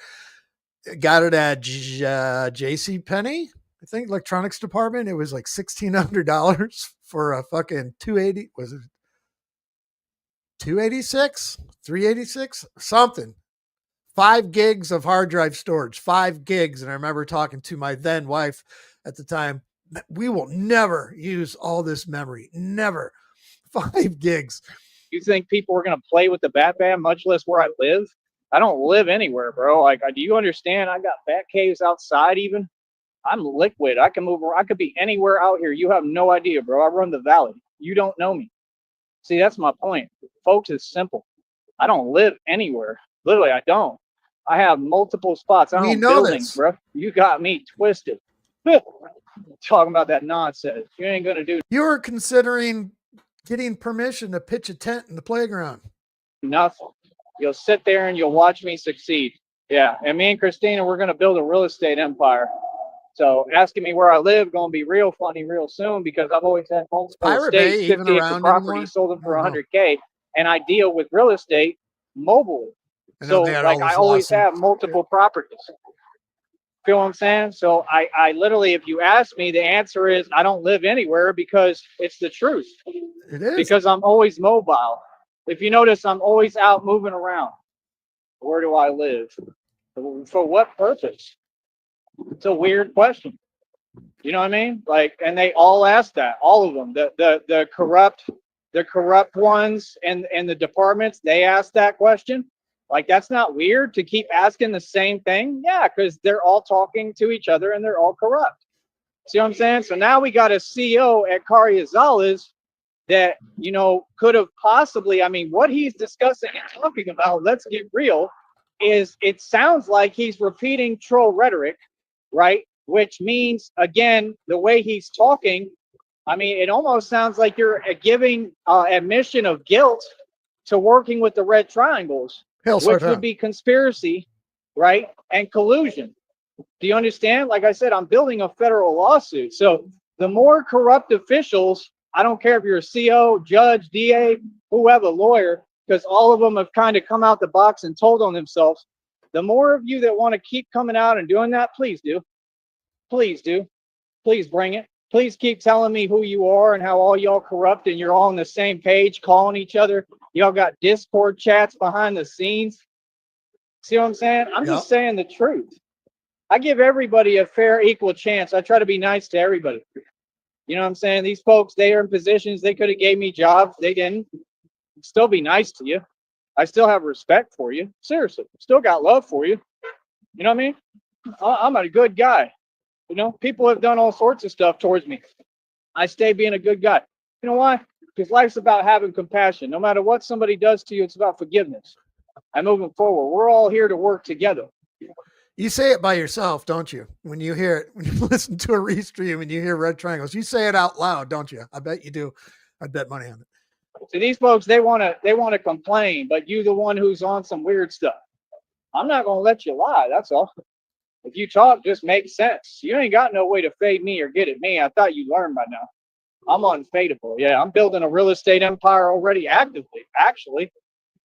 Got it at JC Penney, I think, electronics department. It was like $1,600 for a fucking 280. Was it 286, 386, something? 5 gigs of hard drive storage, 5 gigs. And I remember talking to my then wife at the time, we will never use all this memory. Never. 5 gigs. You think people are going to play with the Batman, much less where I live? I don't live anywhere, bro. Like, do you understand? I got bat caves outside even. I'm liquid. I can move around. I could be anywhere out here. You have no idea, bro. I run the valley. You don't know me. See, that's my point. Folks, it's simple. I don't live anywhere. Literally, I don't. I have multiple spots. I own buildings, bro. You got me twisted. Talking about that nonsense. You ain't going to do. You were considering getting permission to pitch a tent in the playground. Nothing. You'll sit there and you'll watch me succeed. Yeah. And me and Christina, we're going to build a real estate empire. So asking me where I live going to be real funny real soon because I've always had multiple estates, 50 acre property, sold them for $100K, and I deal with real estate mobile. So like I always have multiple properties. Feel what I'm saying? So I literally, if you ask me, the answer is I don't live anywhere because it's the truth. It is. Because I'm always mobile. If you notice, I'm always out moving around. Where do I live? For what purpose? It's a weird question. You know what I mean? Like, and they all ask that, all of them. The corrupt ones and the departments, they ask that question. Like, that's not weird to keep asking the same thing. Yeah, because they're all talking to each other and they're all corrupt. See what I'm saying? So now we got a CEO at Carrizales that, you know, could have possibly, I mean, what he's discussing and talking about, let's get real, is it sounds like he's repeating troll rhetoric, right? Which means, again, the way he's talking, I mean, it almost sounds like you're giving admission of guilt to working with the red triangles, which would be conspiracy, right? And collusion. Do you understand? Like I said, I'm building a federal lawsuit. So the more corrupt officials, I don't care if you're a CO, judge, DA, whoever, lawyer, because all of them have kind of come out the box and told on themselves. The more of you that want to keep coming out and doing that, please do. Please do. Please bring it. Please keep telling me who you are and how all y'all corrupt and you're all on the same page calling each other. Y'all got Discord chats behind the scenes. See what I'm saying? I'm just saying the truth. I give everybody a fair, equal chance. I try to be nice to everybody. You know what I'm saying? These folks, they are in positions. They could have gave me jobs. They didn't. Still be nice to you. I still have respect for you. Seriously. Still got love for you. You know what I mean? I'm a good guy. You know, people have done all sorts of stuff towards me. I stay being a good guy. You know why? Because life's about having compassion. No matter what somebody does to you, it's about forgiveness. I'm moving forward. We're all here to work together. You say it by yourself, don't you? When you hear it, when you listen to a restream and you hear red triangles, you say it out loud, don't you? I bet you do. I'd bet money on it. So these folks, they wanna complain, but you the one who's on some weird stuff. I'm not gonna let you lie. That's all. If you talk, just make sense. You ain't got no way to fade me or get at me. I thought you learned by now. I'm unfadable. Yeah, I'm building a real estate empire already actively. Actually,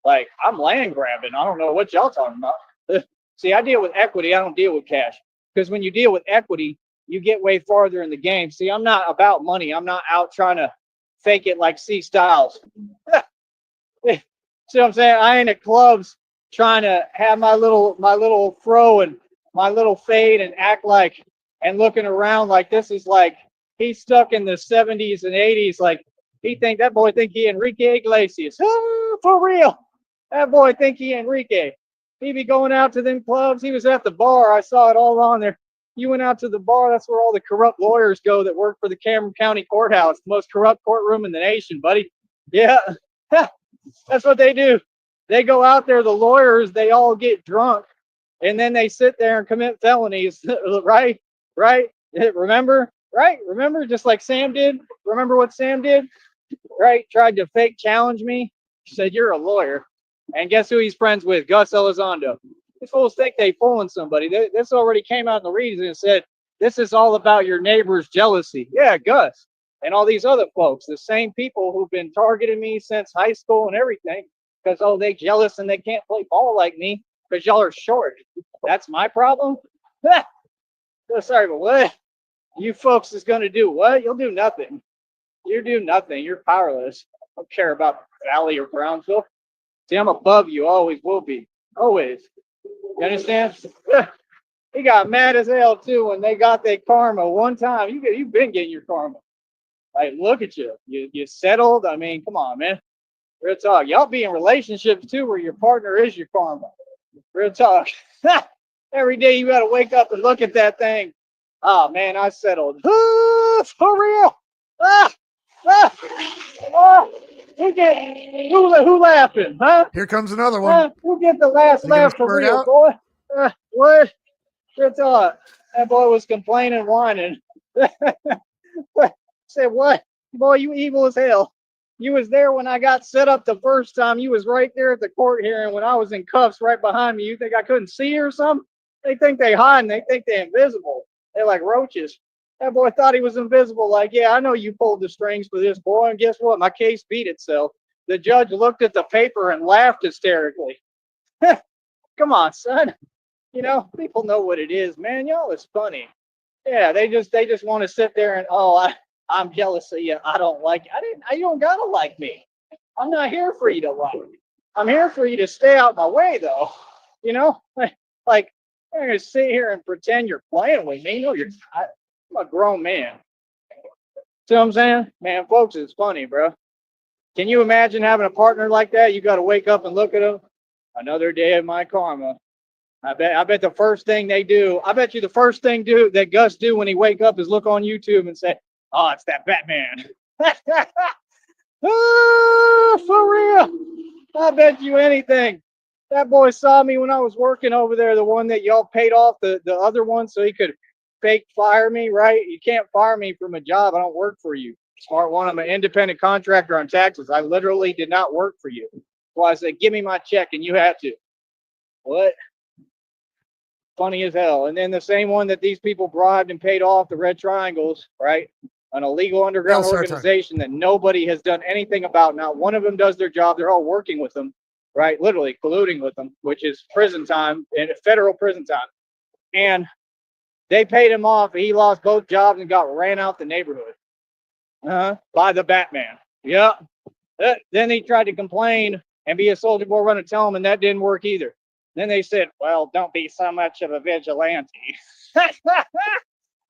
like I'm land grabbing. I don't know what y'all talking about. See, I deal with equity. I don't deal with cash. Because when you deal with equity, you get way farther in the game. See, I'm not about money. I'm not out trying to fake it like C Styles. See what I'm saying? I ain't at clubs trying to have my little throw and my little fade and act like and looking around like this is like he's stuck in the 70s and 80s. Like that boy think he Enrique Iglesias. Oh, for real. That boy think he Enrique. He be going out to them clubs. He was at the bar. I saw it all on there. You went out to the bar. That's where all the corrupt lawyers go that work for the Cameron County Courthouse, the most corrupt courtroom in the nation, buddy. Yeah. That's what they do. They go out there, the lawyers, they all get drunk, and then they sit there and commit felonies, right? Right? Remember? Right? Remember? Just like Sam did? Remember what Sam did? Right? Tried to fake challenge me. Said, you're a lawyer. And guess who he's friends with? Gus Elizondo. These fools think they fooling somebody. This already came out in the reads and said, this is all about your neighbor's jealousy. Yeah, Gus. And all these other folks, the same people who've been targeting me since high school and everything, because, oh, they jealous and they can't play ball like me because y'all are short. That's my problem? Sorry, but what? You folks is going to do what? You'll do nothing. You do nothing. You're powerless. I don't care about Valley or Brownsville. See, I'm above you. Always will be. Always. You understand? He got mad as hell, too, when they got their karma one time. You've been getting your karma. Like, look at you. You settled. I mean, come on, man. Real talk. Y'all be in relationships, too, where your partner is your karma. Real talk. Every day you got to wake up and look at that thing. Oh, man, I settled. For real. Who laughing, huh? Here comes another one. Who get the last laugh for real, out? Boy? What? Real talk. That boy was complaining, whining. Said, what? Boy, you evil as hell. You was there when I got set up the first time. You was right there at the court hearing when I was in cuffs right behind me. You think I couldn't see you or something? They think they hide and they think they're invisible. They're like roaches. That boy thought he was invisible. Like, yeah, I know you pulled the strings for this, boy. And guess what? My case beat itself. The judge looked at the paper and laughed hysterically. Come on, son. You know, people know what it is, man. Y'all is funny. Yeah, they just want to sit there and, I'm jealous of you. I don't like you. You don't gotta like me. I'm not here for you to like me. I'm here for you to stay out my way, though. You know, like I'm gonna sit here and pretend you're playing with me. No, I'm a grown man. See what I'm saying? Man, folks, it's funny, bro. Can you imagine having a partner like that? You got to wake up and look at them. Another day of my karma. I bet the first thing they do, I bet you the first thing that Gus do when he wake up is look on YouTube and say, oh, it's that Batman. For real. I bet you anything. That boy saw me when I was working over there, the one that y'all paid off, the other one, so he could fake fire me, right? You can't fire me from a job. I don't work for you. Smart one, I'm an independent contractor on taxes. I literally did not work for you. So I said, give me my check, and you had to. What? Funny as hell. And then the same one that these people bribed and paid off, the Red Triangles, right? An illegal underground organization that nobody has done anything about. Not one of them does their job. They're all working with them, right? Literally colluding with them, which is prison time, and federal prison time. And they paid him off. He lost both jobs and got ran out the neighborhood by the Batman. Yeah. Then he tried to complain and be a soldier boy running, tell him, and that didn't work either. Then they said, well, don't be so much of a vigilante.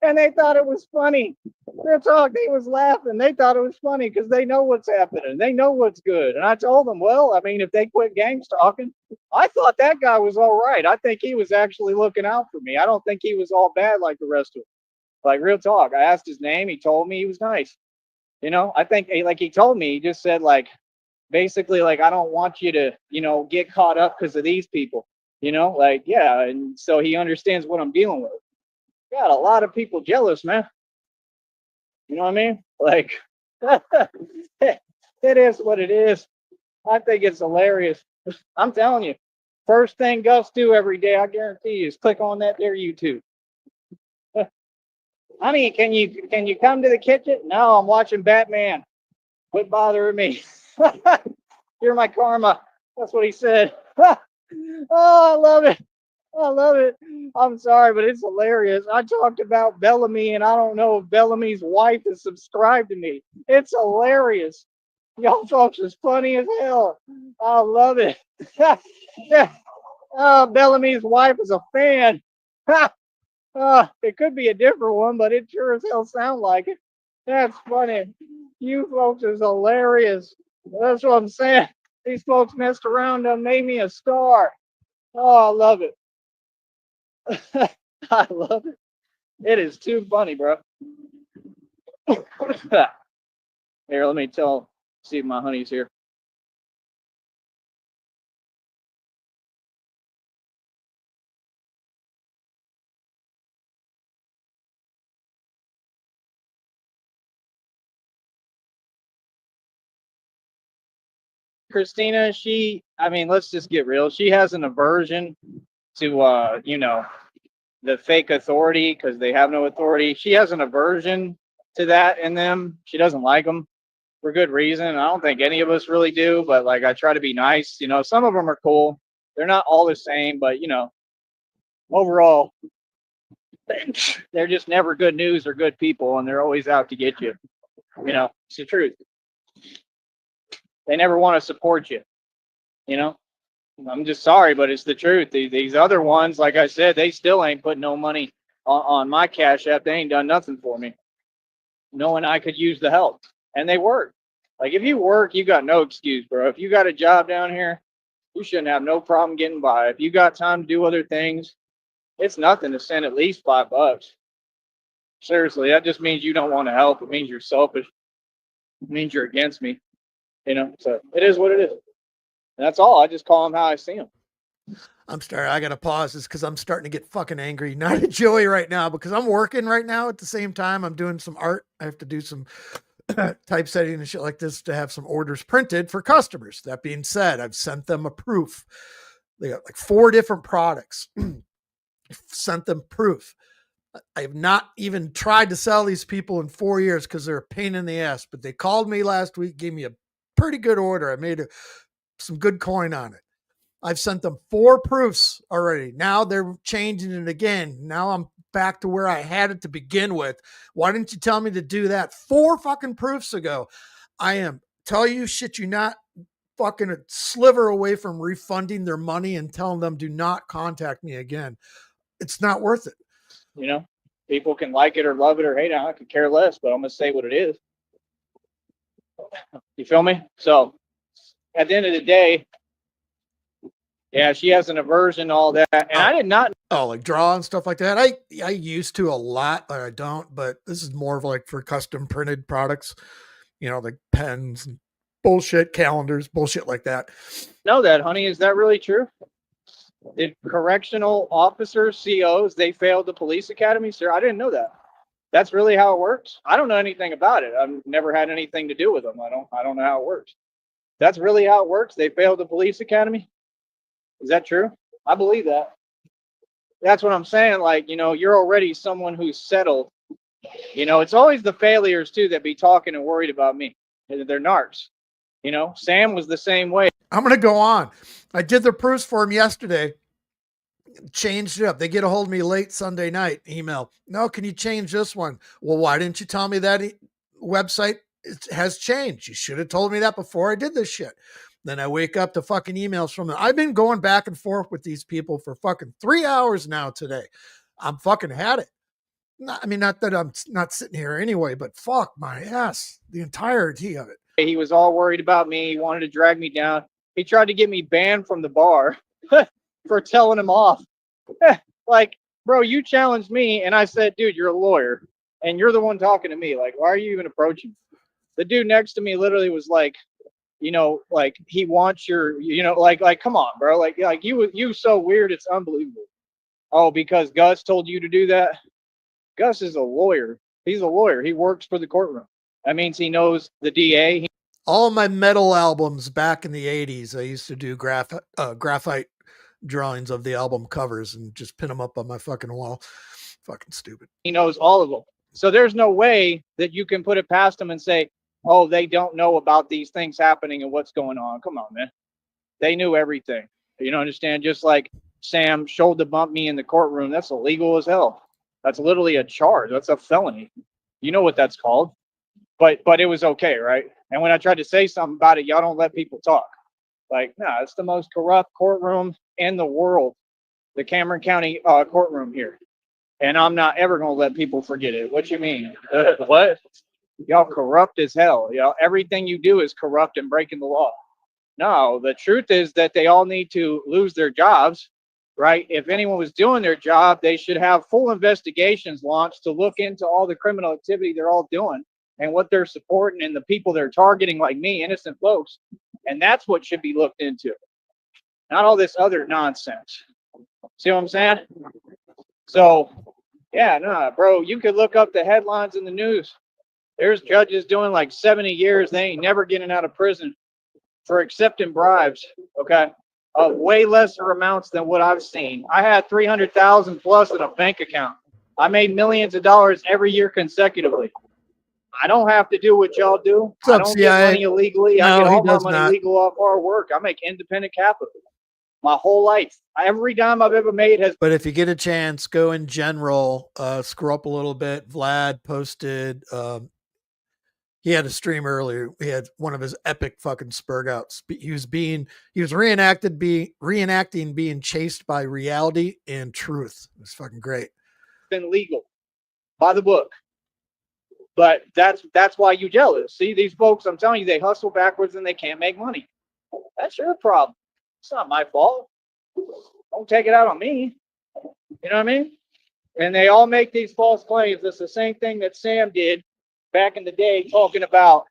And they thought it was funny. Their talk, they was laughing. They thought it was funny because they know what's happening. They know what's good. And I told them, well, I mean, if they quit gang stalking, I thought that guy was all right. I think he was actually looking out for me. I don't think he was all bad like the rest of them. Like, real talk. I asked his name. He told me he was nice. You know, I think, like he told me, he just said, like, basically, like, I don't want you to, you know, get caught up because of these people. You know, like, yeah, and so he understands what I'm dealing with. Got a lot of people jealous, man. You know what I mean? Like, it is what it is. I think it's hilarious. I'm telling you, first thing Gus do every day, I guarantee you, is click on that there YouTube. Honey, can you come to the kitchen? No, I'm watching Batman. Quit bothering me. You're my karma. That's what he said. Oh, I love it. I love it. I'm sorry, but it's hilarious. I talked about Bellamy, and I don't know if Bellamy's wife is subscribed to me. It's hilarious. Y'all folks is funny as hell. I love it. Oh, Bellamy's wife is a fan. It could be a different one, but it sure as hell sound like it. That's funny. You folks is hilarious. That's what I'm saying. These folks messed around and made me a star. Oh, I love it. I love it. It is too funny, bro. Here, let me see if my honey's here. Christina, I mean, let's just get real. She has an aversion to, the fake authority because they have no authority. She has an aversion to that in them. She doesn't like them for good reason. I don't think any of us really do, but like I try to be nice. You know, some of them are cool. They're not all the same, but overall, they're just never good news or good people, and they're always out to get you. You know, it's the truth. They never want to support you. You know, I'm just sorry, but it's the truth. These other ones, like I said, they still ain't putting no money on my Cash App. They ain't done nothing for me, knowing I could use the help, and they work. Like if you work, you got no excuse, bro. If you got a job down here, you shouldn't have no problem getting by. If you got time to do other things, it's nothing to send at least $5. Seriously, that just means you don't want to help. It means you're selfish. It means you're against me. You know, so it is what it is. And that's all. I just call them how I see them. I'm sorry. I got to pause this because I'm starting to get fucking angry. Not at Joey right now because I'm working right now at the same time. I'm doing some art. I have to do some typesetting and shit like this to have some orders printed for customers. That being said, I've sent them a proof. They got like 4 different products. Sent them proof. I have not even tried to sell these people in 4 years because they're a pain in the ass. But they called me last week, gave me a pretty good order. I made some good coin on it. I've sent them 4 proofs already. Now they're changing it again. Now I'm back to where I had it to begin with. Why didn't you tell me to do that 4 fucking proofs ago? I am, tell you shit, you not fucking a sliver away from refunding their money and telling them do not contact me again. It's not worth it. You know, people can like it or love it or hate it. I could care less, but I'm going to say what it is. You feel me? So at the end of the day, yeah, she has an aversion, all that. And I did not. Oh, like draw and stuff like that. I used to a lot, but I don't. But this is more of like for custom printed products, like pens and bullshit, calendars, bullshit like that. Know that, honey. Is that really true? Did correctional officers, COs, they failed the police academy, sir? I didn't know that. That's really how it works. I don't know anything about it. I've never had anything to do with them. I don't know how it works. That's really how it works. They failed the police academy. Is that true? I believe that. That's what I'm saying. Like, you're already someone who's settled. It's always the failures too that be talking and worried about me. They're narcs. Sam was the same way. I'm going to go on. I did the proofs for him yesterday. Changed it up. They get a hold of me late Sunday night email. No, can you change this one? Well, why didn't you tell me that website has changed? You should have told me that before I did this shit. Then I wake up to fucking emails from them. I've been going back and forth with these people for fucking 3 hours now today. I'm fucking had it. Not that I'm not sitting here anyway, but fuck my ass. The entirety of it. He was all worried about me. He wanted to drag me down. He tried to get me banned from the bar for telling him off. Like, bro, you challenged me. And I said, dude, you're a lawyer. And you're the one talking to me. Like, why are you even approaching me? The dude next to me literally was like, you know, like he wants your, you know, like come on, bro, like you so weird, it's unbelievable. Oh, because Gus told you to do that. Gus is a lawyer. He's a lawyer. He works for the courtroom. That means he knows the DA. All my metal albums back in the 80s, I used to do graphite drawings of the album covers and just pin them up on my fucking wall. Fucking stupid. He knows all of them. So there's no way that you can put it past them and say, oh, they don't know about these things happening and what's going on. Come on, man. They knew everything. You don't understand? Just like Sam shoulder bumped me in the courtroom. That's illegal as hell. That's literally a charge. That's a felony. You know what that's called. But it was okay, right? And when I tried to say something about it, y'all don't let people talk. Like, no, it's the most corrupt courtroom in the world, the Cameron County courtroom here. And I'm not ever going to let people forget it. What you mean? What? Y'all corrupt as hell. Y'all, everything you do is corrupt and breaking the law. No, the truth is that they all need to lose their jobs, right? If anyone was doing their job, they should have full investigations launched to look into all the criminal activity they're all doing and what they're supporting and the people they're targeting, like me, innocent folks. And that's what should be looked into, not all this other nonsense. See what I'm saying? So, yeah, nah, bro, you could look up the headlines in the news. There's judges doing like 70 years. They ain't never getting out of prison for accepting bribes, okay, of way lesser amounts than what I've seen. I had 300,000 plus in a bank account. I made millions of dollars every year consecutively. I don't have to do what y'all do. I don't get money illegally. I get all my money legal off hard work. I make independent capital my whole life. Every dime I've ever made has. But if you get a chance, go in general, screw up a little bit. Vlad posted, he had a stream earlier. He had one of his epic fucking spurg outs. He was reenacting being chased by reality and truth. It was fucking great. Been legal by the book. But that's why you jealous. See, these folks, I'm telling you, they hustle backwards and they can't make money. That's your problem. It's not my fault. Don't take it out on me. You know what I mean? And they all make these false claims. It's the same thing that Sam did back in the day, talking about,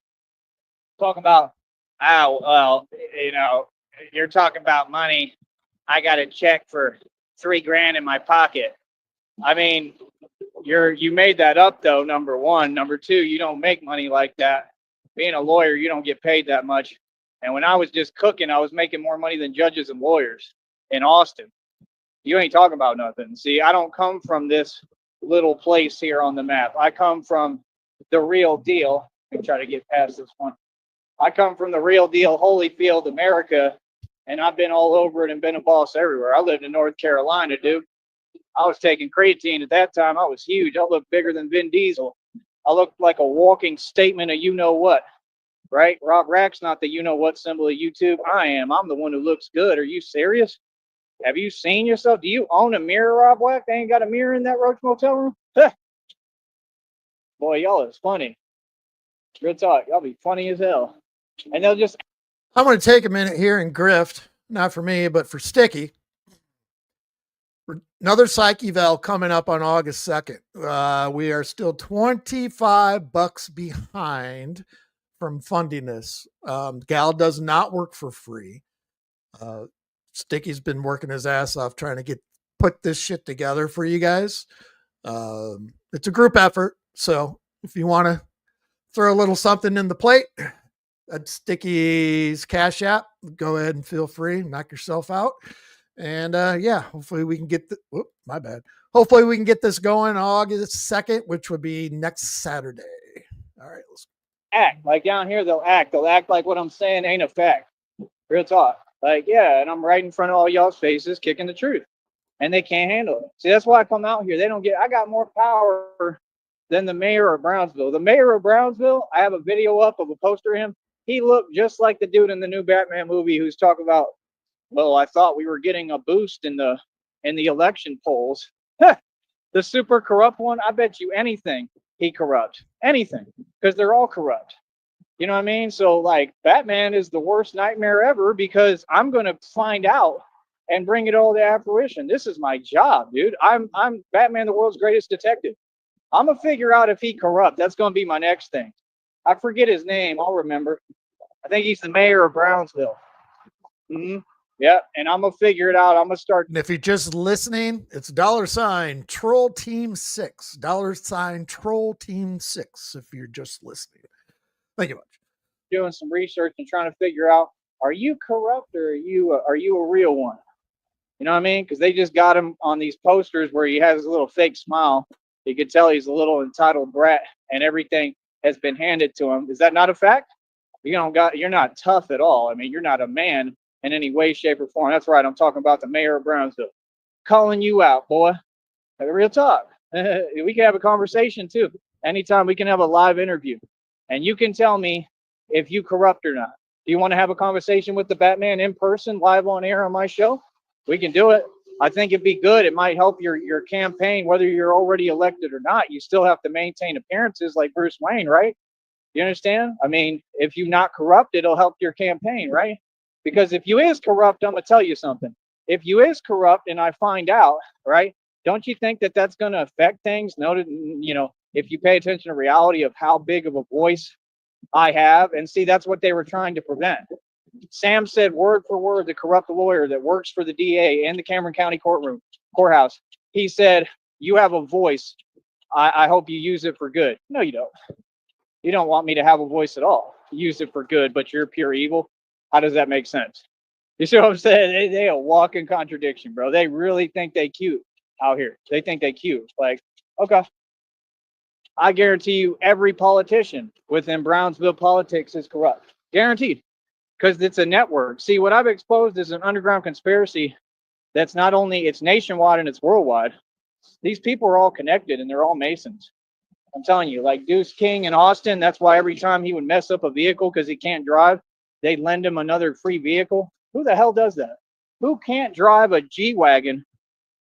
oh, well, you know, you're talking about money. I got a check for $3,000 in my pocket. I mean, you made that up though, number one. Number two, you don't make money like that. Being a lawyer, you don't get paid that much. And when I was just cooking, I was making more money than judges and lawyers in Austin. You ain't talking about nothing. See, I don't come from this little place here on the map. I come from the real deal. Let me try to get past this one. I come from the real deal, Holyfield, America, and I've been all over it and been a boss everywhere. I lived in North Carolina, dude. I was taking creatine at that time. I was huge. I looked bigger than Vin Diesel. I looked like a walking statement of you know what, right? Rob Rack's not the you know what symbol of YouTube. I am. I'm the one who looks good. Are you serious? Have you seen yourself? Do you own a mirror, Rob Wack? They ain't got a mirror in that Roach Motel room? Boy, y'all is funny. Real talk. Y'all be funny as hell. And they'll just... I'm going to take a minute here and grift, not for me, but for Sticky. Another psych eval coming up on August 2nd. We are still $25 behind from funding this. Gal does not work for free. Sticky's been working his ass off trying to put this shit together for you guys. It's a group effort. So if you want to throw a little something in the plate at Sticky's Cash App, go ahead and feel free. Knock yourself out. And yeah, hopefully we can get my bad. Hopefully we can get this going August 2nd, which would be next Saturday. All right, let's act like down here. They'll act like what I'm saying ain't a fact. Real talk. Like, yeah, and I'm right in front of all y'all's faces kicking the truth. And they can't handle it. See, that's why I come out here. I got more power than the mayor of Brownsville. The mayor of Brownsville, I have a video up of a poster of him. He looked just like the dude in the new Batman movie who's talking about, well, I thought we were getting a boost in the election polls. The super corrupt one, I bet you anything he corrupt. Anything. Because they're all corrupt. You know what I mean? So, like, Batman is the worst nightmare ever because I'm going to find out and bring it all to fruition. This is my job, dude. I'm Batman, the world's greatest detective. I'm going to figure out if he corrupt. That's going to be my next thing. I forget his name. I'll remember. I think he's the mayor of Brownsville. Mm-hmm. Yeah, and I'm gonna figure it out. I'm gonna start. And if you're just listening, it's $ Troll Team 6. $ Troll Team 6 if you're just listening. Thank you much. Doing some research and trying to figure out, are you corrupt or are you a real one? You know what I mean? Because they just got him on these posters where he has a little fake smile. You could tell he's a little entitled brat, and everything has been handed to him. Is that not a fact? You're not tough at all. I mean, you're not a man in any way, shape, or form. That's right. I'm talking about the mayor of Brownsville. Calling you out, boy. Real talk. We can have a conversation too. Anytime we can have a live interview. And you can tell me if you corrupt or not. Do you want to have a conversation with the Batman in person, live on air on my show? We can do it. I think it'd be good. It might help your campaign, whether you're already elected or not. You still have to maintain appearances like Bruce Wayne, right? You understand? I mean, if you're not corrupt, it'll help your campaign, right? Because if you is corrupt, I'm going to tell you something. If you is corrupt and I find out, right, don't you think that that's going to affect things? Noted, if you pay attention to reality of how big of a voice I have, and see, that's what they were trying to prevent. Sam said word for word, the corrupt lawyer that works for the DA in the Cameron County courthouse. He said, you have a voice. I hope you use it for good. No, you don't. You don't want me to have a voice at all. Use it for good, but you're pure evil. How does that make sense? You see what I'm saying? They a walking contradiction, bro. They really think they cute out here. They think they cute. Like, okay. I guarantee you every politician within Brownsville politics is corrupt. Guaranteed. Because it's a network. See, what I've exposed is an underground conspiracy that's not only, it's nationwide and it's worldwide. These people are all connected and they're all Masons. I'm telling you, like Deuce King in Austin, that's why every time he would mess up a vehicle because he can't drive, they'd lend him another free vehicle. Who the hell does that? Who can't drive a G-Wagon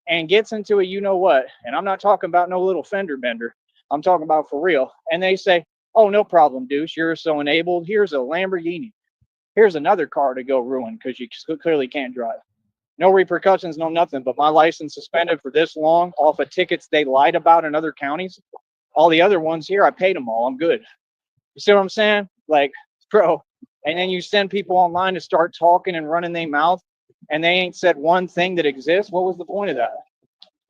and gets into a you-know-what? And I'm not talking about no little fender bender. I'm talking about for real. And they say, oh, no problem, Deuce. You're so enabled. Here's a Lamborghini. Here's another car to go ruin because you clearly can't drive. No repercussions, no nothing. But my license suspended for this long off of tickets they lied about in other counties. All the other ones here, I paid them all. I'm good. You see what I'm saying? Like, bro. And then you send people online to start talking and running their mouth, and they ain't said one thing that exists. What was the point of that?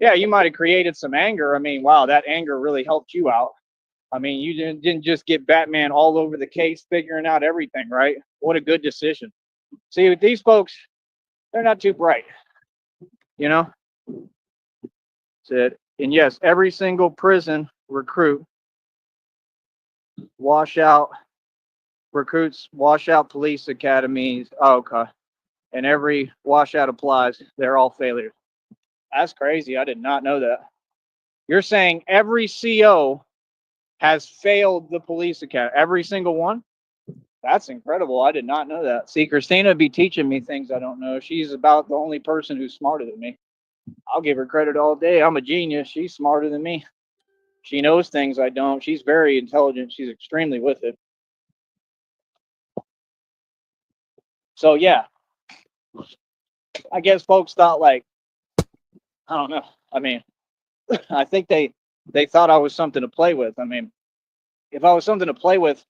Yeah, you might have created some anger. I mean, wow, that anger really helped you out. I mean, you didn't just get Batman all over the case, figuring out everything, right? What a good decision. See, with these folks, they're not too bright, you know? Said, and yes, every single prison recruit, recruits, washout police academies. Oh, okay. And every washout applies. They're all failures. That's crazy. I did not know that. You're saying every CO has failed the police academy? Every single one? That's incredible. I did not know that. See, Christina be teaching me things I don't know. She's about the only person who's smarter than me. I'll give her credit all day. I'm a genius. She's smarter than me. She knows things I don't. She's very intelligent. She's extremely with it. So, yeah. I guess folks thought, like, I don't know. I mean, I think they thought I was something to play with. I mean, if I was something to play with,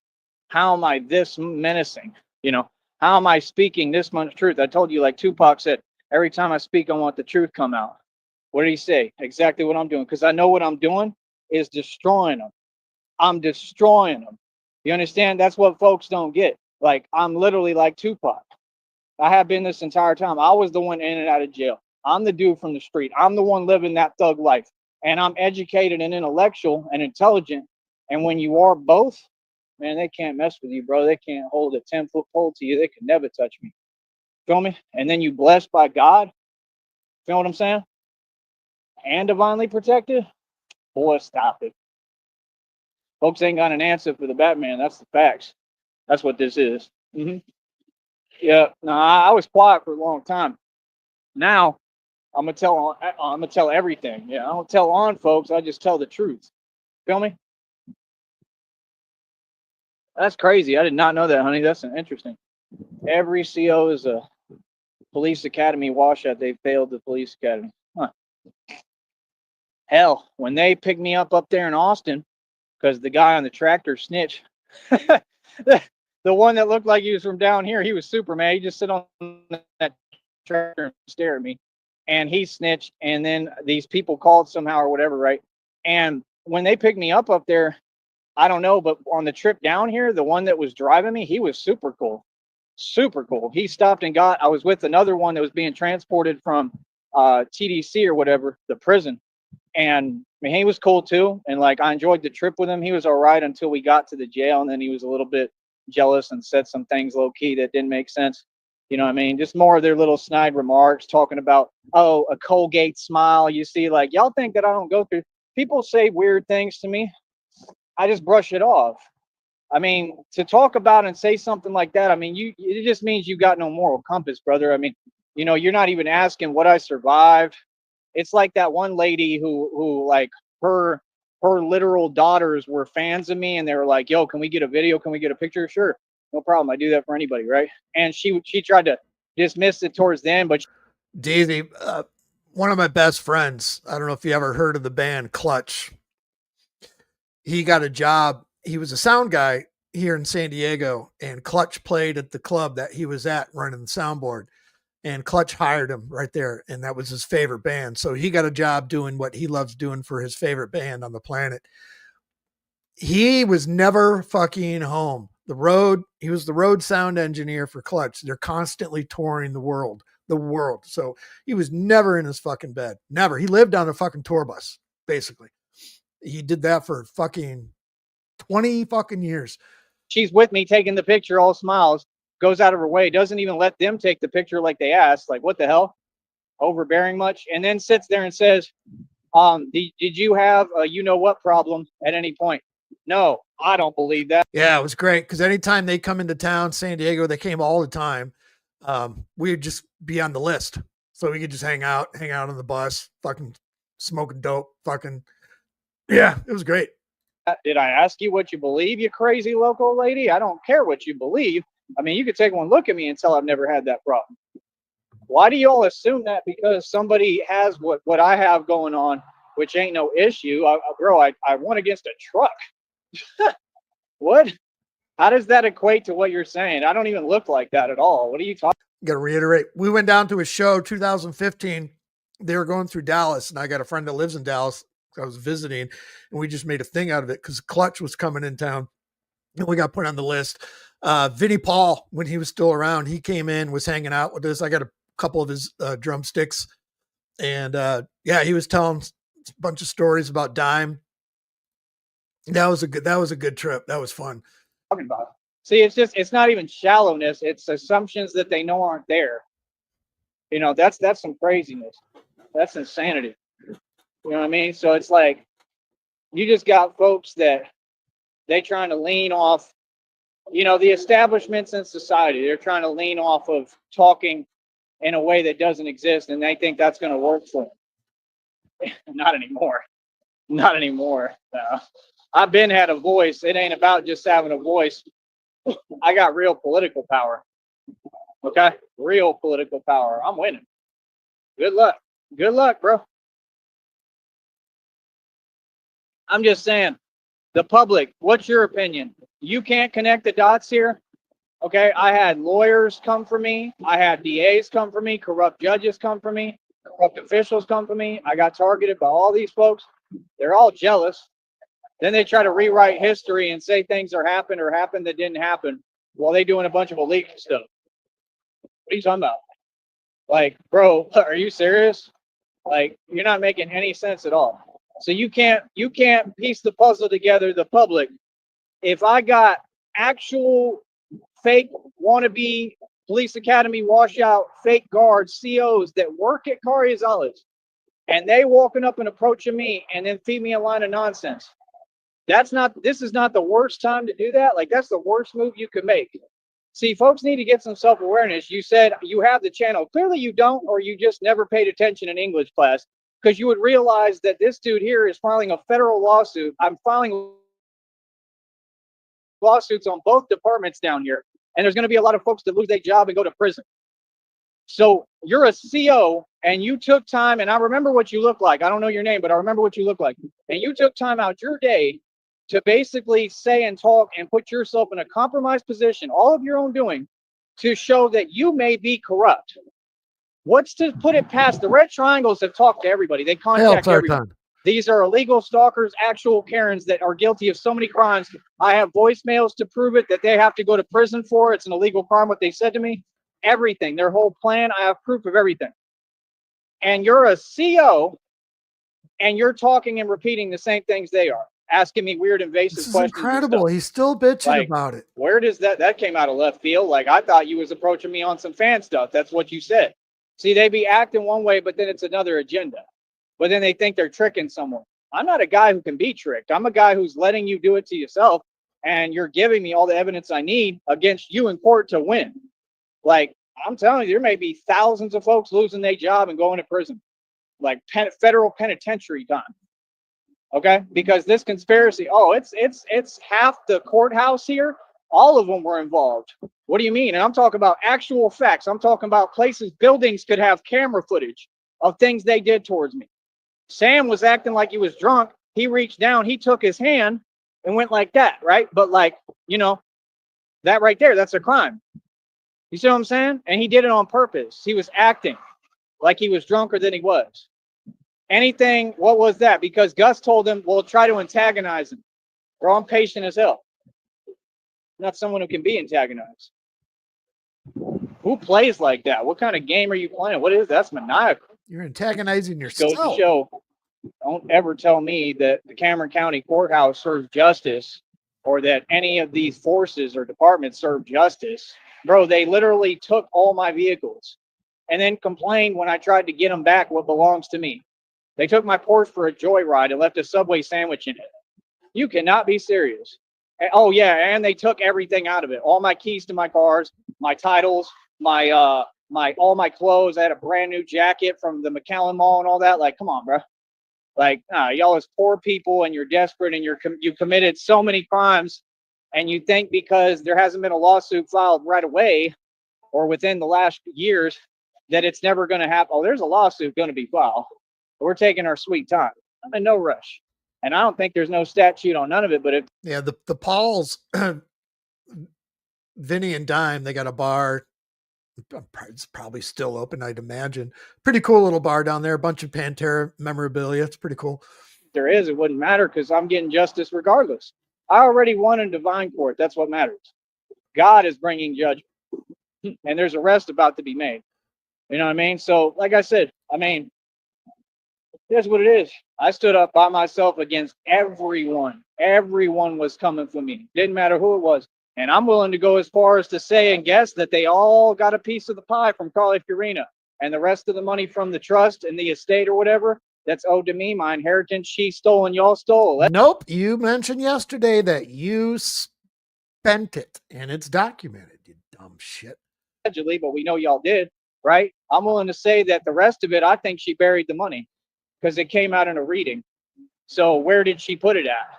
how am I this menacing? You know, how am I speaking this much truth? I told you, like Tupac said, every time I speak, I want the truth come out. What did he say? Exactly what I'm doing. Because I know what I'm doing is destroying them. I'm destroying them. You understand? That's what folks don't get. Like, I'm literally like Tupac. I have been this entire time. I was the one in and out of jail. I'm the dude from the street. I'm the one living that thug life. And I'm educated and intellectual and intelligent. And when you are both, man, they can't mess with you, bro. They can't hold a 10-foot pole to you. They can never touch me. Feel me? And then you blessed by God. Feel what I'm saying? And divinely protected. Boy, stop it. Folks ain't got an answer for the Batman. That's the facts. That's what this is. Mm-hmm. Yeah. No, I was quiet for a long time. Now I'm gonna tell everything. Yeah, I don't tell on folks. I just tell the truth. Feel me? That's crazy. I did not know that, honey. That's interesting. Every CO is a police academy washout. They failed the police academy. Huh. Hell, when they picked me up there in Austin, because the guy on the tractor snitched, The one that looked like he was from down here, he was Superman. He just sit on that tractor and stare at me. And he snitched. And then these people called somehow or whatever, right? And when they picked me up there, I don't know, but on the trip down here, the one that was driving me, he was super cool. Super cool. He stopped and I was with another one that was being transported from TDC or whatever, the prison. And I mean, he was cool too. And like, I enjoyed the trip with him. He was all right until we got to the jail. And then he was a little bit jealous and said some things low key that didn't make sense. You know what I mean? Just more of their little snide remarks talking about, oh, a Colgate smile. You see, like, y'all think that I don't go through. People say weird things to me. I just brush it off. I mean, to talk about and say something like that, I mean, it just means you got no moral compass, brother. I mean, you know, you're not even asking what I survived. It's like that one lady who like her literal daughters were fans of me and they were like, yo, can we get a video? Can we get a picture? Sure. No problem. I do that for anybody, right? And she tried to dismiss it towards the end, but Daisy, one of my best friends, I don't know if you ever heard of the band Clutch. He got a job. He was a sound guy here in San Diego, and Clutch played at the club that he was at running the soundboard. And Clutch hired him right there, and that was his favorite band. So he got a job doing what he loves doing for his favorite band on the planet. He was never fucking home. He was the road sound engineer for Clutch. They're constantly touring the world. So he was never in his fucking bed. Never. He lived on a fucking tour bus, basically. He did that for fucking 20 fucking years. She's with me taking the picture, all smiles, goes out of her way, doesn't even let them take the picture like they asked. Like, what the hell? Overbearing much? And then sits there and says, did you have a you know what problem at any point? No, I don't believe that. Yeah, it was great because anytime they come into town, San Diego, they came all the time. We would just be on the list. So we could just hang out on the bus, fucking smoking dope, fucking. Yeah, it was great. Did I ask you what you believe, you crazy local lady? I don't care what you believe. I mean, you could take one look at me and tell I've never had that problem. Why do you all assume that because somebody has what I have going on, which ain't no issue? I won against a truck. What? How does that equate to what you're saying? I don't even look like that at all. What are you talking? Got to reiterate. We went down to a show 2015. They were going through Dallas, and I got a friend that lives in Dallas. I was visiting, and we just made a thing out of it because Clutch was coming in town, and we got put on the list. Vinnie Paul, when he was still around, he came in, was hanging out with us. I got a couple of his drumsticks, and yeah, he was telling a bunch of stories about Dime. That was a good trip. That was fun. Talking about? See, it's not even shallowness. It's assumptions that they know aren't there. You know, that's some craziness. That's insanity. You know what I mean? So it's like you just got folks that they trying to lean off, you know, the establishments in society. They're trying to lean off of talking in a way that doesn't exist, and they think that's going to work for them. Not anymore. Not anymore. I've been had a voice. It ain't about just having a voice. I got real political power. Okay? Real political power. I'm winning. Good luck. Good luck, bro. I'm just saying, the public, what's your opinion? You can't connect the dots here? Okay, I had lawyers come for me. I had DAs come for me. Corrupt judges come for me. Corrupt officials come for me. I got targeted by all these folks. They're all jealous. Then they try to rewrite history and say things are happened that didn't happen while they doing a bunch of illegal stuff. What are you talking about? Like, bro, are you serious? Like, you're not making any sense at all. So you can't piece the puzzle together, the public. If I got actual fake wannabe police academy washout fake guards, COs that work at Carrizales, and they walking up and approaching me and then feed me a line of nonsense. This is not the worst time to do that. Like, that's the worst move you could make. See, folks need to get some self-awareness. You said you have the channel. Clearly you don't, or you just never paid attention in English class, because you would realize that this dude here is filing a federal lawsuit. I'm filing lawsuits on both departments down here. And there's going to be a lot of folks that lose their job and go to prison. So you're a CO and you took time, and I remember what you look like. I don't know your name, but I remember what you look like. And you took time out your day to basically say and talk and put yourself in a compromised position, all of your own doing, to show that you may be corrupt. What's to put it past? The red triangles have talked to everybody. They contact everybody. These are illegal stalkers, actual Karens that are guilty of so many crimes. I have voicemails to prove it, that they have to go to prison for. It's an illegal crime, what they said to me. Everything, their whole plan, I have proof of everything. And you're a CO, and you're talking and repeating the same things they are, asking me weird, invasive questions. This is incredible. He's still bitching about it. Where does that came out of left field? Like, I thought you was approaching me on some fan stuff. That's what you said. See, they be acting one way, but then it's another agenda. But then they think they're tricking someone. I'm not a guy who can be tricked. I'm a guy who's letting you do it to yourself, and you're giving me all the evidence I need against you in court to win. Like, I'm telling you, there may be thousands of folks losing their job and going to prison, like federal penitentiary time. Okay, because this conspiracy, it's half the courthouse here. All of them were involved. What do you mean? And I'm talking about actual facts. I'm talking about places, buildings could have camera footage of things they did towards me. Sam was acting like he was drunk. He reached down, he took his hand and went like that, right? But like, you know, that right there, that's a crime. You see what I'm saying? And he did it on purpose. He was acting like he was drunker than he was. Anything, what was that? Because Gus told him, well, try to antagonize him. Bro, I'm patient as hell. Not someone who can be antagonized. Who plays like that? What kind of game are you playing? What is that? That's maniacal. You're antagonizing yourself. Goes to show, don't ever tell me that the Cameron County Courthouse serves justice, or that any of these forces or departments serve justice. Bro, they literally took all my vehicles and then complained when I tried to get them back what belongs to me. They took my Porsche for a joyride and left a Subway sandwich in it. You cannot be serious. And, oh, yeah, and they took everything out of it. All my keys to my cars, my titles, all my clothes. I had a brand new jacket from the McAllen Mall and all that. Like, come on, bro. Like, y'all as poor people, and you're desperate, and you committed so many crimes, and you think because there hasn't been a lawsuit filed right away or within the last years that it's never going to happen. Oh, there's a lawsuit going to be filed. We're taking our sweet time. I'm in no rush. And I don't think there's no statute on none of it. But the Pauls, Vinny and Dime, they got a bar. It's probably still open, I'd imagine. Pretty cool little bar down there. A bunch of Pantera memorabilia. It's pretty cool. There is. It wouldn't matter because I'm getting justice regardless. I already won in divine court. That's what matters. God is bringing judgment. And there's arrest about to be made. You know what I mean? So, like I said, that's what it is. I stood up by myself against everyone. Everyone was coming for me. Didn't matter who it was. And I'm willing to go as far as to say and guess that they all got a piece of the pie from Carly Fiorina. And the rest of the money from the trust and the estate or whatever that's owed to me, my inheritance, she stole and y'all stole. Nope. You mentioned yesterday that you spent it, and it's documented, you dumb shit. Allegedly, but we know y'all did, right? I'm willing to say that the rest of it, I think she buried the money because it came out in a reading. So where did she put it at?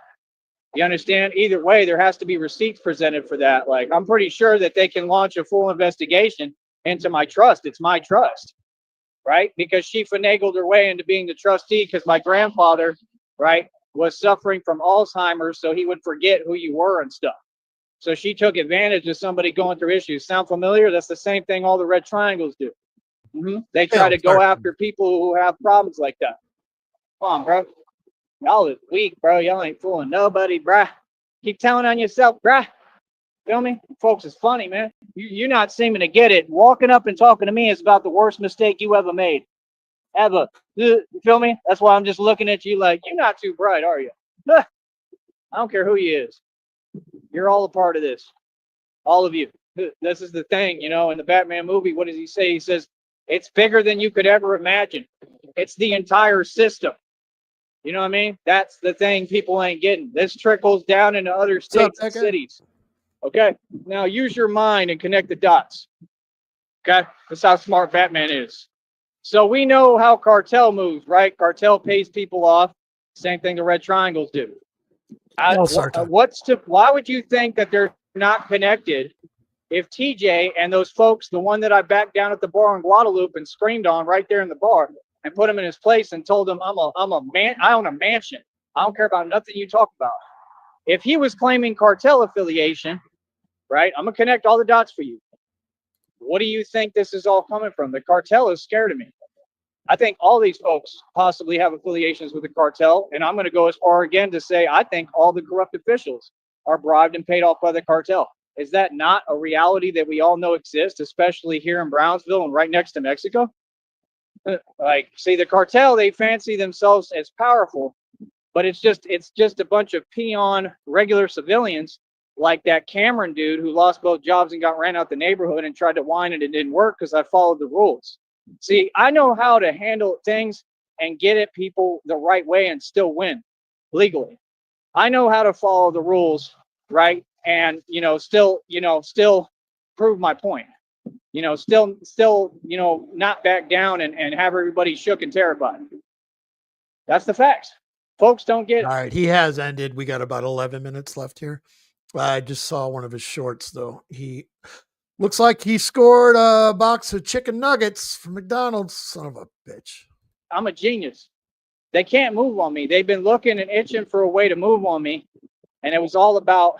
You understand? Either way, there has to be receipts presented for that. Like, I'm pretty sure that they can launch a full investigation into my trust. It's my trust, right? Because she finagled her way into being the trustee because my grandfather, right, was suffering from Alzheimer's, so he would forget who you were and stuff. So she took advantage of somebody going through issues. Sound familiar? That's the same thing all the red triangles do. They try to go after people who have problems like that. Come on, bro. Y'all is weak, bro. Y'all ain't fooling nobody, bruh. Keep telling on yourself, bruh. Feel me? Folks, it's funny, man. You're not seeming to get it. Walking up and talking to me is about the worst mistake you ever made. Ever. You feel me? That's why I'm just looking at you like, you're not too bright, are you? I don't care who you is. You're all a part of this. All of you. This is the thing, you know, in the Batman movie, what does he say? He says, it's bigger than you could ever imagine. It's the entire system. You know what I mean? That's the thing people ain't getting. This trickles down into other states and cities. Okay? Now use your mind and connect the dots. Okay? That's how smart Batman is. So we know how cartel moves, right? Cartel pays people off. Same thing the red triangles do. Why would you think that they're not connected if TJ and those folks, the one that I backed down at the bar in Guadalupe and screamed on right there in the bar and put him in his place and told him I own a mansion. I don't care about nothing you talk about. if he was claiming cartel affiliation, right? I'm gonna connect all the dots for you. What do you think this is all coming from? The cartel is scared of me. I think all these folks possibly have affiliations with the cartel, and I'm going to go as far again to say I think all the corrupt officials are bribed and paid off by the cartel. Is that not a reality that we all know exists, especially here in Brownsville and right next to Mexico? Like, see, the cartel, they fancy themselves as powerful, but it's just a bunch of peon regular civilians like that Cameron dude who lost both jobs and got ran out the neighborhood and tried to whine and it didn't work because I followed the rules. See, I know how to handle things and get at people the right way and still win legally. I know how to follow the rules, right? And, still prove my point. Still, not back down and have everybody shook and terrified. That's the facts. Folks don't get it. All right, he has ended. We got about 11 minutes left here. I just saw one of his shorts, though. He looks like he scored a box of chicken nuggets from McDonald's. Son of a bitch. I'm a genius. They can't move on me. They've been looking and itching for a way to move on me. And it was all about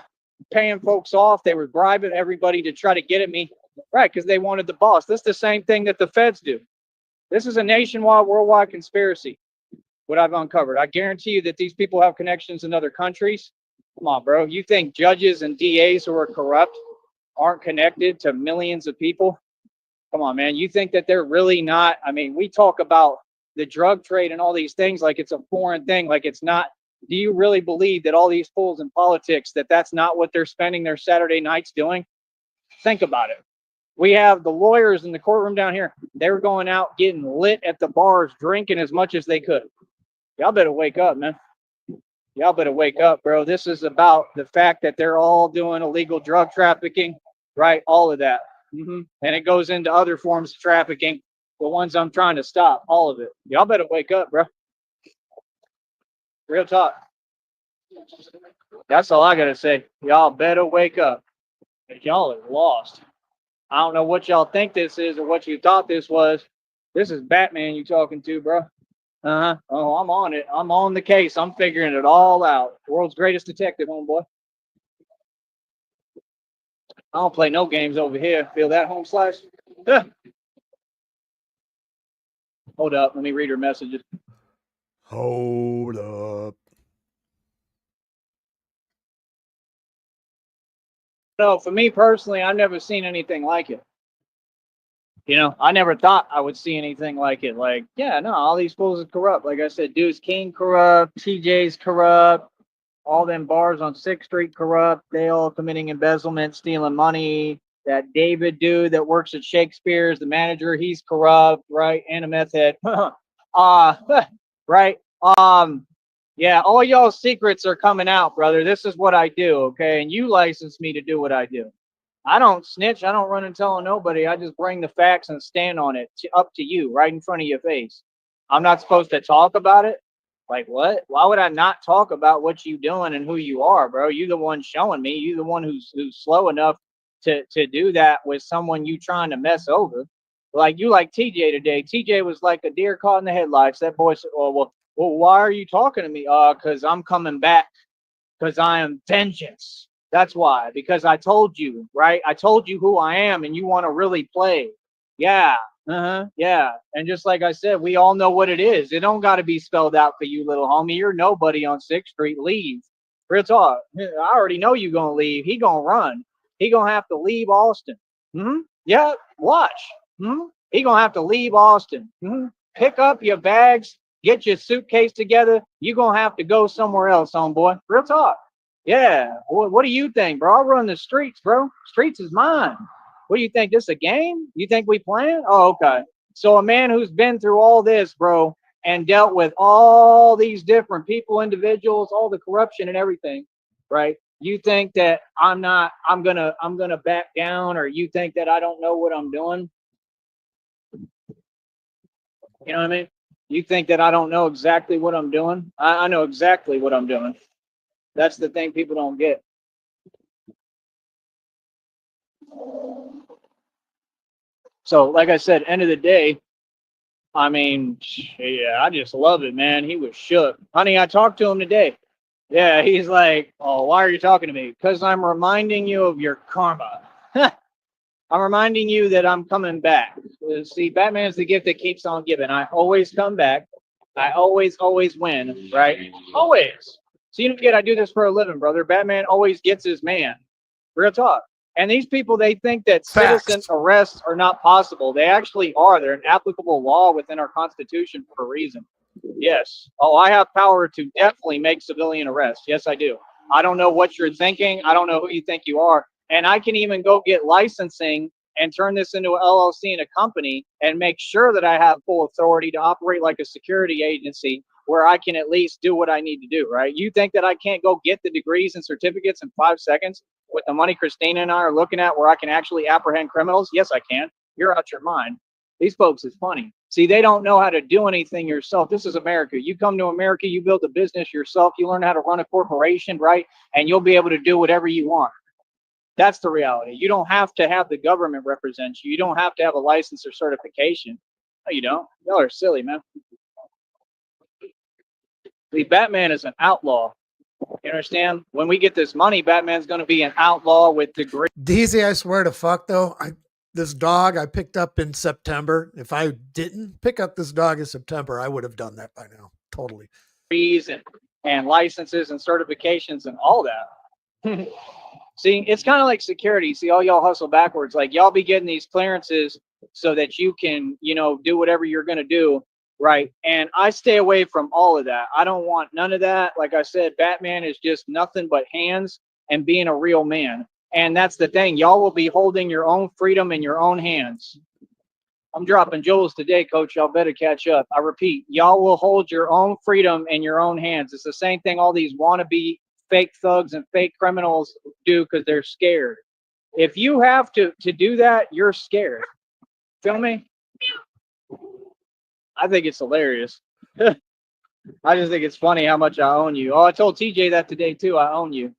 paying folks off. They were bribing everybody to try to get at me. Right, because they wanted the boss. This is the same thing that the feds do. This is a nationwide, worldwide conspiracy, what I've uncovered. I guarantee you that these people have connections in other countries. Come on, bro. You think judges and DAs who are corrupt aren't connected to millions of people? Come on, man. You think that they're really not? I mean, we talk about the drug trade and all these things like it's a foreign thing, like it's not. Do you really believe that all these fools in politics, that that's not what they're spending their Saturday nights doing? Think about it. We have the lawyers in the courtroom down here. They were going out getting lit at the bars, drinking as much as they could. Y'all better wake up, man. Y'all better wake up, bro. This is about the fact that they're all doing illegal drug trafficking, right? All of that. And it goes into other forms of trafficking, the ones I'm trying to stop, all of it. Y'all better wake up, bro. Real talk. That's all I got to say. Y'all better wake up. Y'all are lost. I don't know what y'all think this is or what you thought this was. This is Batman you talking to, bro. Oh, I'm on it. I'm on the case. I'm figuring it all out. World's greatest detective, homeboy. I don't play no games over here. Feel that, home slash? Hold up. Let me read her messages. Hold up. No, for me personally, I've never seen anything like it. I never thought I would see anything like it. Like, yeah, no, all these fools are corrupt. Like I said, Deuce King corrupt, TJ's corrupt, all them bars on 6th Street corrupt. They all committing embezzlement, stealing money. That David dude that works at Shakespeare's, the manager, he's corrupt, right? And a meth head. Right? Yeah, all y'all's secrets are coming out, brother. This is what I do, okay? And you license me to do what I do. I don't snitch. I don't run and tell nobody. I just bring the facts and stand on it up to you right in front of your face. I'm not supposed to talk about it? Like what? Why would I not talk about what you doing and who you are, bro? You the one showing me. You the one who's slow enough to do that with someone you trying to mess over. Like you like TJ today. TJ was like a deer caught in the headlights. That boy said, oh, well, why are you talking to me? Because I'm coming back because I am vengeance. That's why, because I told you, right? I told you who I am and you want to really play. Yeah. Yeah. And just like I said, we all know what it is. It don't got to be spelled out for you, little homie. You're nobody on 6th Street. Leave. Real talk. I already know you going to leave. He going to run. He going to have to leave Austin. Yeah. Watch. He going to have to leave Austin. Pick up your bags. Get your suitcase together. You're going to have to go somewhere else, homeboy. Real talk. Yeah. What do you think, bro? I run the streets, bro. Streets is mine. What do you think? This a game? You think we playing? Oh, okay. So a man who's been through all this, bro, and dealt with all these different people, individuals, all the corruption and everything, right? You think that I'm gonna back down, or you think that I don't know what I'm doing? You know what I mean? You think that I don't know exactly what I'm doing? I know exactly what I'm doing. That's the thing people don't get. So, like I said, end of the day, I mean, yeah, I just love it, man. He was shook. Honey, I talked to him today. Yeah, he's like, oh, why are you talking to me? Because I'm reminding you of your karma. I'm reminding you that I'm coming back. See, Batman is the gift that keeps on giving. I always come back. I always win, right? Always. So you don't get, I do this for a living, brother. Batman always gets his man. Real talk. And these people, they think that citizen Facts. arrests are not possible. They actually are. They're an applicable law within our Constitution for a reason. Yes. Oh, I have power to definitely make civilian arrests. Yes, I do. I don't know what you're thinking. I don't know who you think you are. And I can even go get licensing and turn this into an LLC and a company and make sure that I have full authority to operate like a security agency where I can at least do what I need to do, right? You think that I can't go get the degrees and certificates in 5 seconds with the money Christina and I are looking at where I can actually apprehend criminals? Yes, I can. You're out your mind. These folks is funny. See, they don't know how to do anything yourself. This is America. You come to America, you build a business yourself, you learn how to run a corporation, right? And you'll be able to do whatever you want. That's the reality. You don't have to have the government represent you. You don't have to have a license or certification. No, you don't. Y'all are silly, man. The Batman is an outlaw. You understand? When we get this money, Batman's going to be an outlaw with degrees. DZ, I swear to fuck though, this dog I picked up in September. If I didn't pick up this dog in September, I would have done that by now. Totally. And licenses and certifications and all that. See, it's kind of like security. See, all y'all hustle backwards. Like y'all be getting these clearances so that you can, do whatever you're going to do. Right. And I stay away from all of that. I don't want none of that. Like I said, Batman is just nothing but hands and being a real man. And that's the thing. Y'all will be holding your own freedom in your own hands. I'm dropping jewels today, coach. Y'all better catch up. I repeat, y'all will hold your own freedom in your own hands. It's the same thing all these wannabe fake thugs and fake criminals do because they're scared. If you have to do that, you're scared. Feel me? I think it's hilarious. I just think it's funny how much I own you. Oh, I told TJ that today too. I own you.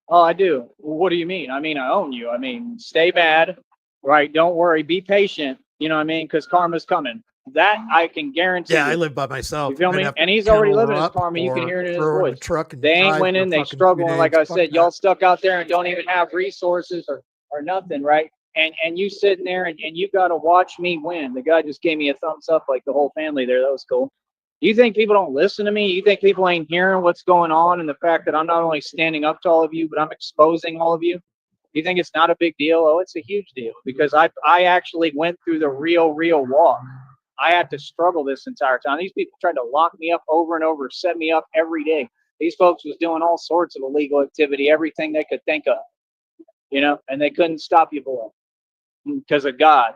Oh, I do. Well, what do you mean? I mean, I own you. I mean, stay mad, right? Don't worry. Be patient. You know what I mean? Because karma's coming. That I can guarantee. Yeah, you. I live by myself. You feel me? And he's already living his karma. You can hear it in his voice. The they ain't winning. They struggling. Like I said, y'all stuck out there and don't even have resources or nothing, right? And you sitting there and you got to watch me win. The guy just gave me a thumbs up like the whole family there. That was cool. You think people don't listen to me? You think people ain't hearing what's going on and the fact that I'm not only standing up to all of you, but I'm exposing all of you? You think it's not a big deal? Oh, it's a huge deal because I actually went through the real walk. I had to struggle this entire time. These people tried to lock me up over and over, set me up every day. These folks was doing all sorts of illegal activity, everything they could think of, and they couldn't stop you, boy, because of God,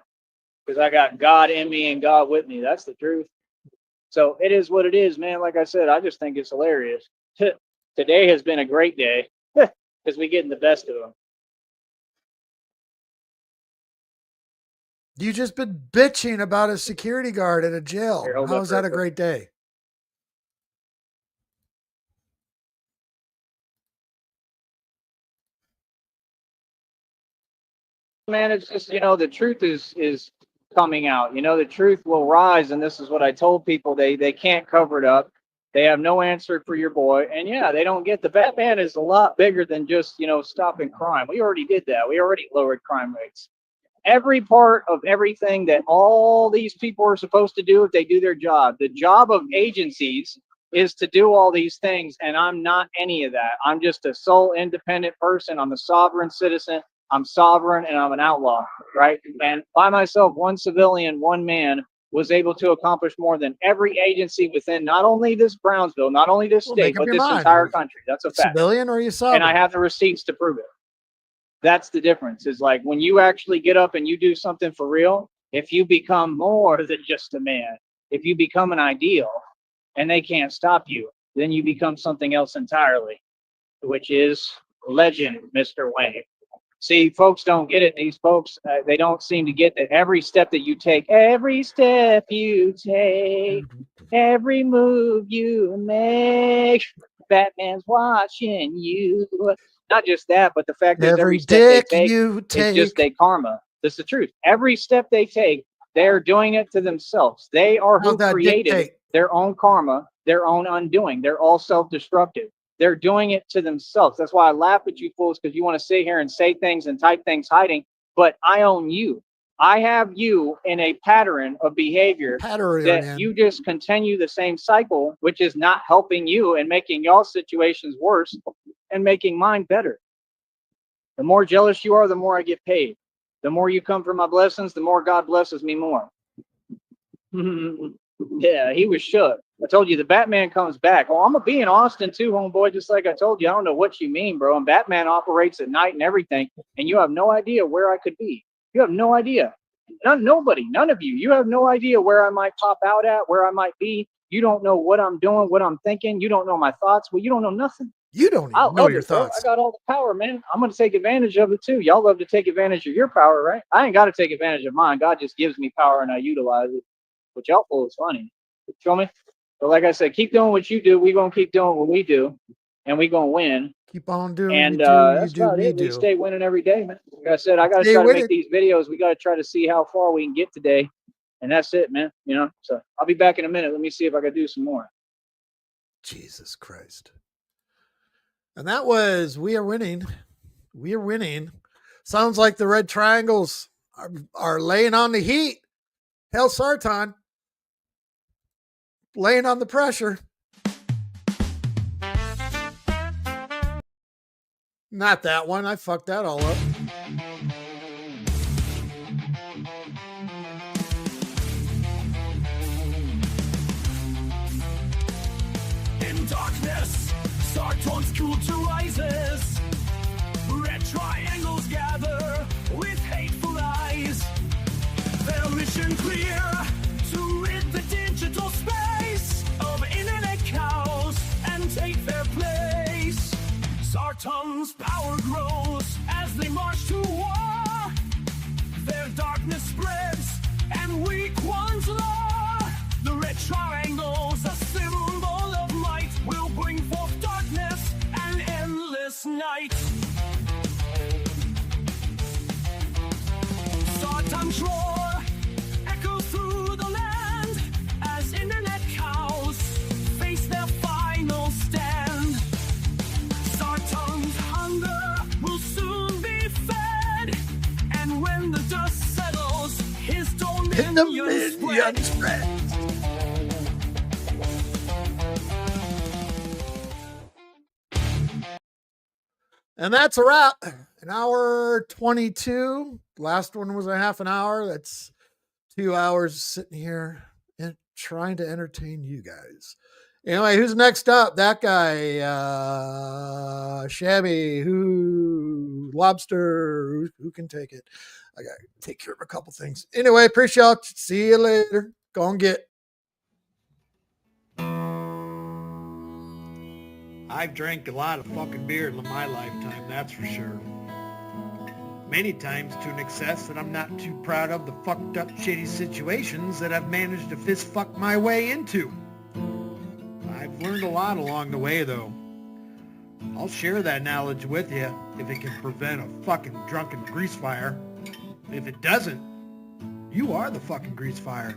because I got God in me and God with me. That's the truth. So it is what it is, man. Like I said, I just think it's hilarious. Today has been a great day because we're getting the best of them. You just been bitching about a security guard at a jail. How is that a great day? Man, it's just, the truth is coming out. The truth will rise, and this is what I told people. They can't cover it up. They have no answer for your boy. And yeah, they don't get the Batman is a lot bigger than just, stopping crime. We already did that. We already lowered crime rates. Every part of everything that all these people are supposed to do if they do their job. The job of agencies is to do all these things, and I'm not any of that. I'm just a sole independent person. I'm a sovereign citizen. I'm sovereign, and I'm an outlaw, right? And by myself, one civilian, one man, was able to accomplish more than every agency within not only this Brownsville, not only this state, but this entire country. That's a fact. Civilian or you sovereign? And I have the receipts to prove it. That's the difference. Is like when you actually get up and you do something for real, if you become more than just a man, if you become an ideal and they can't stop you, then you become something else entirely, which is legend, Mr. Wayne. See, folks don't get it. These folks, they don't seem to get that every step that you take, every step you take, every move you make, Batman's watching you. Not just that, but the fact that every step they take is just their karma. That's the truth. Every step they take, they're doing it to themselves. They are who created their own karma, their own undoing. They're all self-destructive. They're doing it to themselves. That's why I laugh at you fools, because you want to sit here and say things and type things hiding, but I own you. I have you in a pattern of behavior that you just continue the same cycle, which is not helping you and making y'all's situations worse and making mine better. The more jealous you are, the more I get paid. The more you come for my blessings, the more God blesses me more. Yeah, he was shook. I told you the Batman comes back. Oh, I'm going to be in Austin too, homeboy, just like I told you. I don't know what you mean, bro. And Batman operates at night and everything, and you have no idea where I could be. You have no idea. Nobody, none of you. You have no idea where I might pop out at, where I might be. You don't know what I'm doing, what I'm thinking. You don't know my thoughts. Well, you don't know nothing. You don't even know your thoughts. I got all the power, man. I'm going to take advantage of it too. Y'all love to take advantage of your power, right? I ain't got to take advantage of mine. God just gives me power and I utilize it. But y'all feel is funny. Feel me? But like I said, keep doing what you do. We're going to keep doing what we do. And we're going to win. Keep on doing and that's about it. We stay winning every day, man. Like I said, I got to try to make these videos. We got to try to see how far we can get today. And that's it, man. You know, so I'll be back in a minute. Let me see if I can do some more. Jesus Christ. And that was We Are Winning. We Are Winning. Sounds like the Red Triangles are laying on the heat. Hell, Sartan. Laying on the pressure. Not that one. I fucked that all up. In darkness, Sarton's cruelty rises. Red triangles gather with hateful eyes. Their mission clear, to rid the digital space of internet cows and take their place. Sarton's power grows as they march to war. Their darkness spreads and weak ones law. The red triangles, a symbol of might, will bring forth darkness and endless night. Sarton's roar echoes through the land as internet cows face their final stand. Sarton's hunger will soon be fed, and when the dust settles, his dominion spreads. And that's a wrap. An hour 22. Last one was a half an hour. That's 2 hours sitting here and trying to entertain you guys. Anyway, who's next up? That guy, Shabby, Lobster, who can take it? I got to take care of a couple things. Anyway, appreciate y'all. See you later. Go and get. I've drank a lot of fucking beer in my lifetime, that's for sure. Many times to an excess that I'm not too proud of the fucked up shitty situations that I've managed to fist fuck my way into. I've learned a lot along the way though. I'll share that knowledge with you if it can prevent a fucking drunken grease fire. If it doesn't, you are the fucking grease fire.